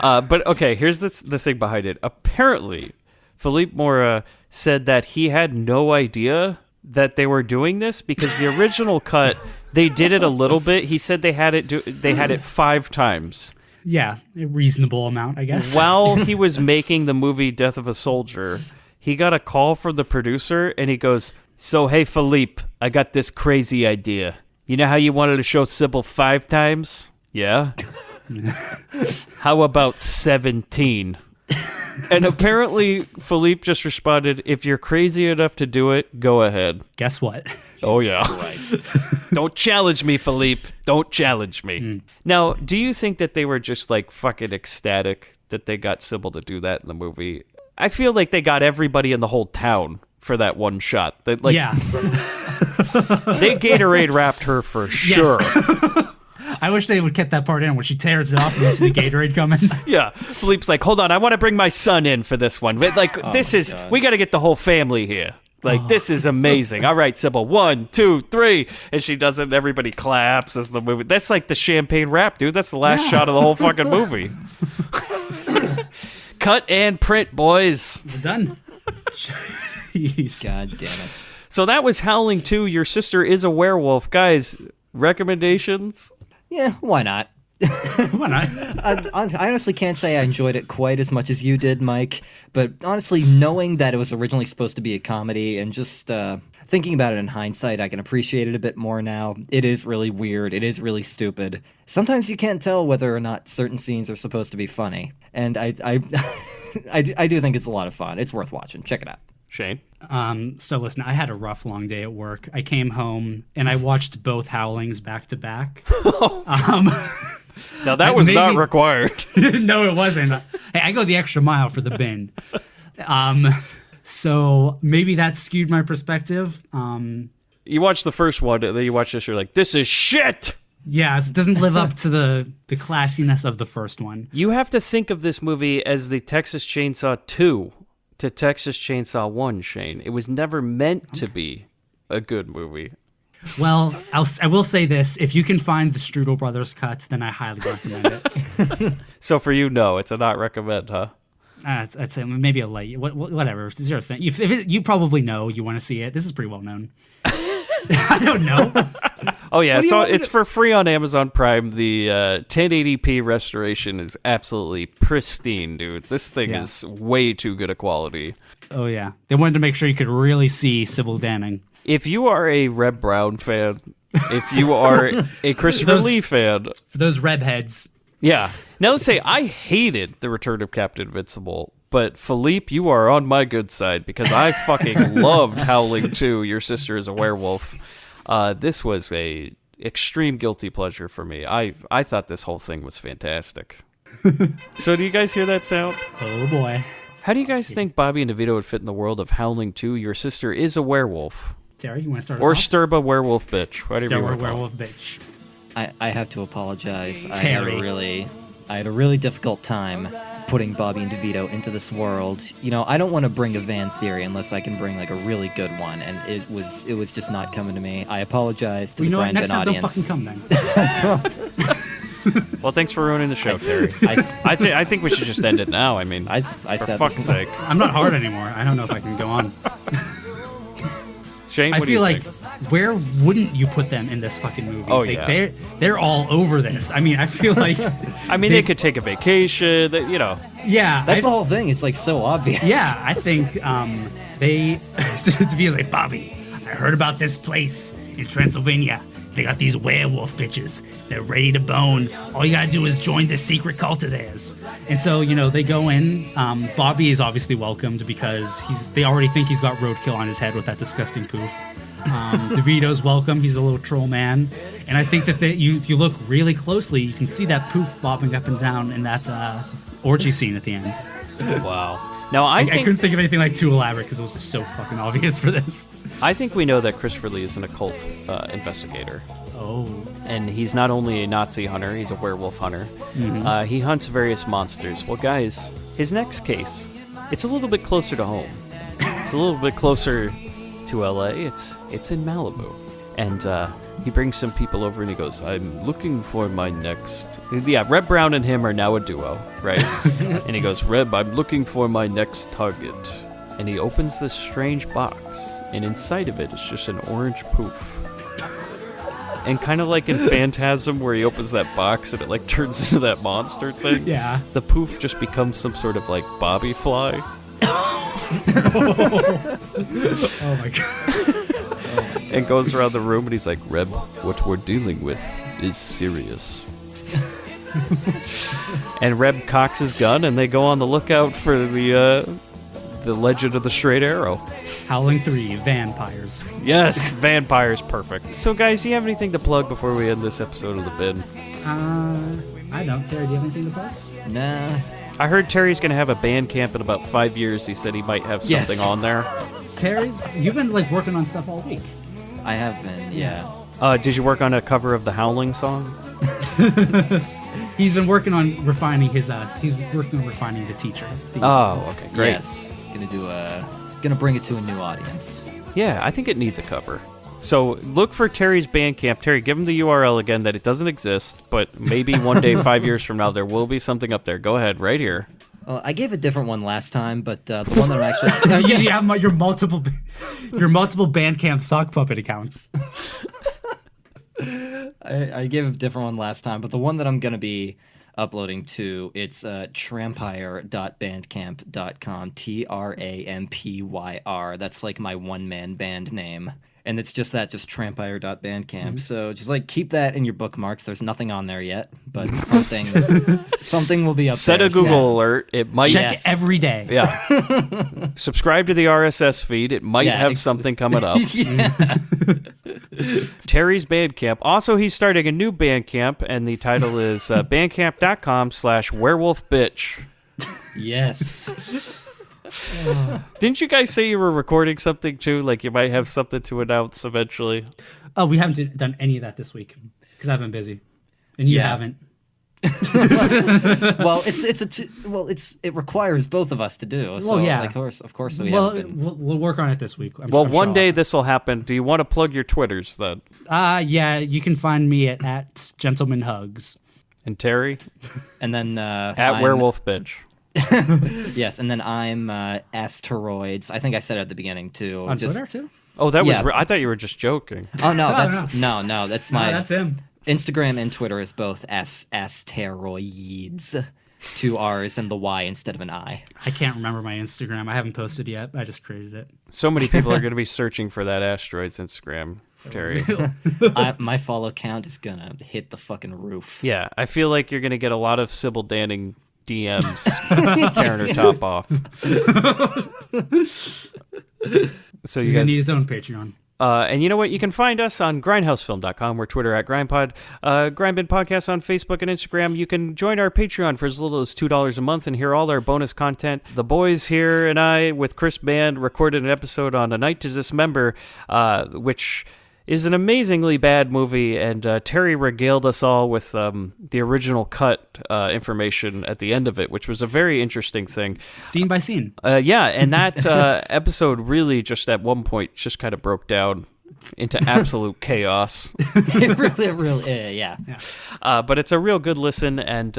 But okay, here's the thing behind it. Apparently, Phillipe Mora said that he had no idea that they were doing this because the original cut, they did it a little bit. He said they had it 5 times. Yeah, a reasonable amount, I guess. While he was making the movie Death of a Soldier, he got a call from the producer, and he goes, "So, hey, Phillipe, I got this crazy idea. You know how you wanted to show Sybil 5 times? Yeah? How about 17? And apparently, Phillipe just responded, "If you're crazy enough to do it, go ahead." Guess what? Oh, yeah. Don't challenge me, Phillipe. Don't challenge me. Now, do you think that they were just, like, fucking ecstatic that they got Sybil to do that in the movie? I feel like they got everybody in the whole town for that one shot. That, like, Yeah. they Gatorade wrapped her for sure. I wish they would kept that part in when she tears it off and you see the Gatorade coming. Yeah. Philippe's like, "Hold on, I want to bring my son in for this one. But, like, we got to get the whole family here. Like, this is amazing. All right, Sybil, 1, 2, 3. And she does it, and everybody claps as the movie. That's like the champagne wrap, dude. That's the last shot of the whole fucking movie. Cut and print, boys. We're done. Jeez. God damn it. So that was Howling 2, Your Sister is a Werewolf. Guys, recommendations? Yeah, why not? Why not? I honestly can't say I enjoyed it quite as much as you did, Mike. But honestly, knowing that it was originally supposed to be a comedy and just thinking about it in hindsight, I can appreciate it a bit more now. It is really weird. It is really stupid. Sometimes you can't tell whether or not certain scenes are supposed to be funny. And I do think it's a lot of fun. It's worth watching. Check it out. Shane? So listen, I had a rough long day at work. I came home and I watched both Howlings back to back. Now, that was not maybe- required. No, it wasn't. Hey, I go the extra mile for the bin. So maybe that skewed my perspective. You watch the first one, and then you watch this, you're like, this is shit! Yeah, it doesn't live up to the classiness of the first one. You have to think of this movie as the Texas Chainsaw 2 to Texas Chainsaw 1, Shane. It was never meant to be a good movie. Well, I will say this. If you can find the Strudel Brothers cut, then I highly recommend it. So for you, no, it's a not recommend, huh? I'd say maybe a light. Whatever. It's your thing. You probably know you want to see it. This is pretty well known. I don't know. Oh, yeah, What do you want me it's for free on Amazon Prime. The 1080p restoration is absolutely pristine, dude. This thing Yeah. is way too good a quality. Oh, yeah. They wanted to make sure you could really see Sybil Danning. If you are a Reb Brown fan, if you are a Christopher Lee fan, For those Reb heads. yeah. Now let's say I hated The Return of Captain Invincible, but Phillipe, you are on my good side because I fucking loved Howling 2, Your Sister is a Werewolf. This was a extreme guilty pleasure for me. I thought this whole thing was fantastic. So do you guys hear that sound? Oh, boy. How do you guys think Bobby and DeVito would fit in the world of Howling 2, Your Sister is a Werewolf? Terry, you want to start us Or off? Sturba Werewolf Bitch. Whatever you Sturba want to call it. Werewolf Bitch. I have to apologize. Terry. I had a really difficult time putting Bobby and DeVito into this world. You know, I don't want to bring a van theory unless I can bring like a really good one, and it was just not coming to me. I apologize to Well, you the know what? Next Grindbin time, don't audience. fucking come then. Well, thanks for ruining the show, Terry. I, I think we should just end it now. I mean, I for said fuck's this- sake. I'm not hard anymore. I don't know if I can go on. Shane, I what do feel you like, think? where wouldn't you put them in this fucking movie? Oh, Like, yeah. They're all over this. I mean, I feel like... I mean, they could take a vacation. You know, Yeah. That's the whole thing. It's like so obvious. Yeah, I think they... to be like, Bobby, I heard about this place in Transylvania. They got these werewolf bitches. They're ready to bone. All you gotta do is join this secret cult of theirs. And so, you know, they go in. Bobby is obviously welcomed because they already think he's got roadkill on his head with that disgusting poof. DeVito's welcome. He's a little troll man. And I think that if you look really closely, you can see that poof bobbing up and down in that orgy scene at the end. wow. Now, I I think couldn't think of anything like too elaborate because it was just so fucking obvious for this. I think we know that Christopher Lee is an occult investigator. Oh. And he's not only a Nazi hunter, he's a werewolf hunter. He hunts various monsters. Well, guys, his next case, it's a little bit closer to home. It's a little bit closer to LA. It's in Malibu. And he brings some people over and he goes, I'm looking for my next... Yeah, Reb Brown and him are now a duo, right? And he goes, Reb, I'm looking for my next target. And he opens this strange box. And inside of it is just an orange poof. And kind of like in Phantasm where he opens that box and it like turns into that monster thing. Yeah. The poof just becomes some sort of like bobby fly. Oh my god. And goes around the room and he's like, Reb, what we're dealing with is serious. And Reb cocks his gun and they go on the lookout for the legend of the straight arrow. Howling 3, Vampires. Yes, vampires, perfect. So guys, do you have anything to plug before we end this episode of The Bin? I don't. Terry, do you have anything to plug? Nah. I heard Terry's going to have a band camp in about 5 years. He said he might have something Yes. on there. Terry's, you've been like working on stuff all week. I have been, yeah. Did you work on a cover of the Howling song? He's been working on refining his. He's working on refining the teacher. Oh, okay, great. Yes. Gonna bring it to a new audience. Yeah, I think it needs a cover. So look for Terry's Bandcamp. Terry, give him the URL again that it doesn't exist, but maybe one day, 5 years from now, there will be something up there. Go ahead, right here. Well, I gave a different one last time, but the one that I'm actually... You have your multiple Bandcamp sock puppet accounts. I gave a different one last time, but the one that I'm going to be uploading to, it's trampire.bandcamp.com, Trampyr. That's like my one-man band name. And it's just trampire.bandcamp. So just like keep that in your bookmarks. There's nothing on there yet, but something will be up Set there. a Google alert. It might. Check Yes. every day. Yeah. Subscribe to the RSS feed. It might Yeah, have something coming up. Yeah. Terry's Bandcamp. Also, he's starting a new Bandcamp, and the title is bandcamp.com/werewolfbitch. Yes. Didn't you guys say you were recording something too? Like you might have something to announce eventually? Oh, we haven't done any of that this week because I've been busy, and you Yeah. haven't. Well, it requires both of us to do. So, Well, yeah. of course. We Well, haven't been. we'll work on it this week. I'm Well, one sure. day this will happen. Do you want to plug your Twitters then? Yeah, you can find me at Gentleman Hugs. And Terry? And then At Werewolf Bitch. Yes, and then I'm Asteroids. I think I said it at the beginning too. On Twitter too? Oh, that Yeah. was... I thought you were just joking. Oh no, No, that's no, that's my. No, that's him. Instagram and Twitter is both Asteroids, 2 R's and the Y instead of an I. I can't remember my Instagram. I haven't posted yet. I just created it. So many people are going to be searching for that Asteroids Instagram, Terry. My follow count is gonna hit the fucking roof. Yeah, I feel like you're going to get a lot of Sybil Danning DMs tearing her top off. So He's you gonna guys... need his own Patreon. And you know what? You can find us on grindhousefilm.com. We're Twitter at GrindPod. Grindbin Podcast on Facebook and Instagram. You can join our Patreon for as little as $2 a month and hear all our bonus content. The boys here and I, with Chris Band, recorded an episode on A Night to Dismember, which is an amazingly bad movie, and Terry regaled us all with the original cut information at the end of it, which was a very interesting thing. Scene by scene. Yeah, and that episode really just at one point just kind of broke down into absolute chaos. It really, yeah. But it's a real good listen, and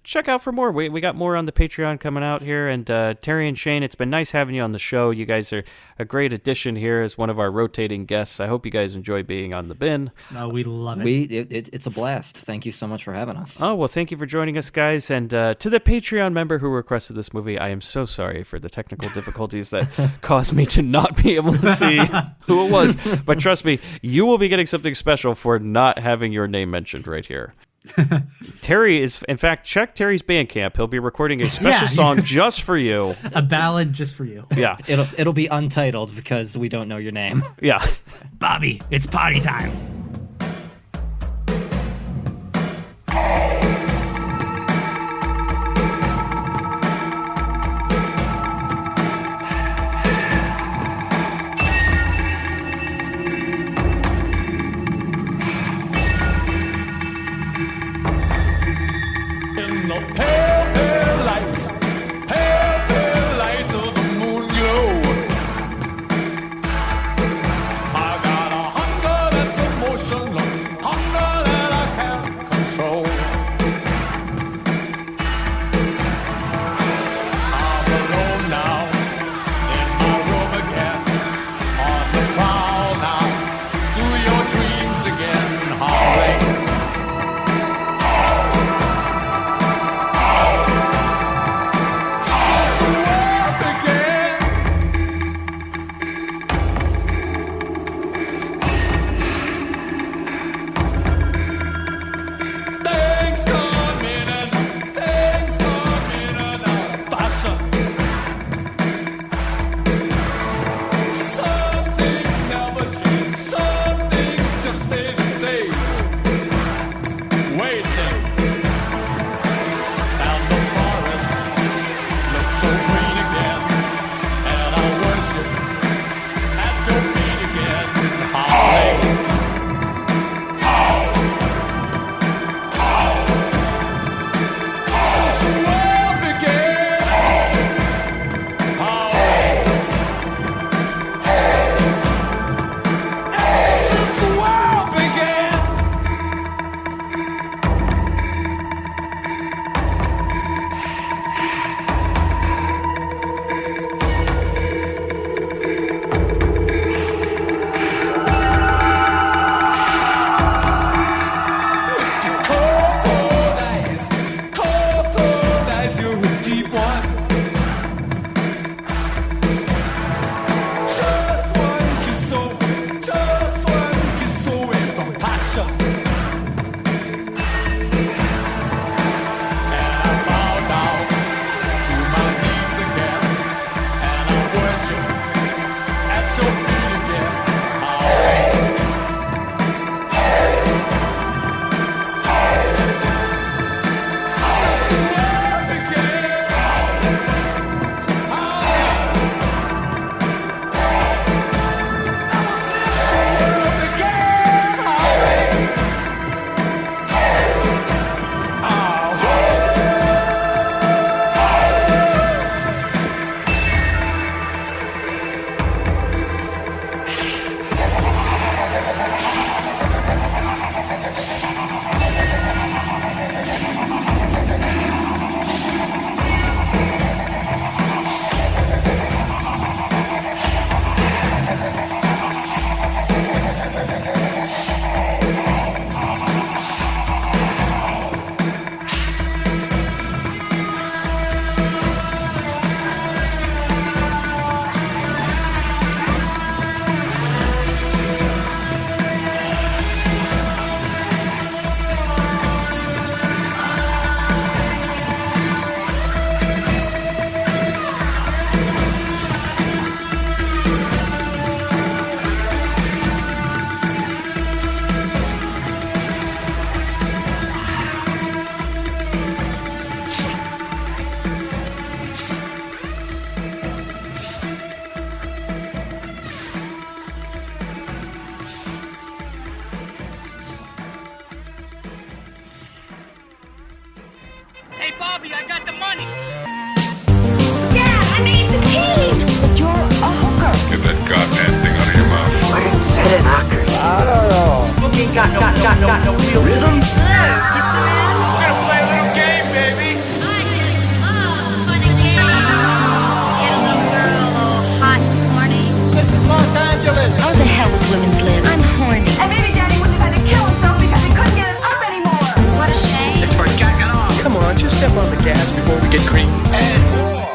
check out for more. We got more on the Patreon coming out here, and Terry and Shane, it's been nice having you on the show. You guys are a great addition here as one of our rotating guests. I hope you guys enjoy being on the bin. Oh, we love it. It's a blast. Thank you so much for having us. Oh, well, thank you for joining us, guys. And to the Patreon member who requested this movie, I am so sorry for the technical difficulties that caused me to not be able to see who it was. But trust me, you will be getting something special for not having your name mentioned right here. Terry is, in fact, check Terry's Bandcamp. He'll be recording a special song just for you. A ballad just for you. Yeah. It'll be untitled because we don't know your name. Yeah. Bobby, it's party time. I got 100 and some more Bobby, I got the money. Dad, I made the team. But you're a hooker. Get that goddamn thing out of your mouth. What is it, knockers? I don't know. Spooky ain't got no real rhythm. Hello, Mr. Man. We're gonna play a little game, baby. I just love fun and games. Get a little girl all hot and horny. This is Los Angeles. How the hell would women's live? I'm horny. And maybe Daddy would have had to kill himself because he couldn't get it up anymore. What a shame. For jacking off. Come on, just step on the gas before we get cream and more.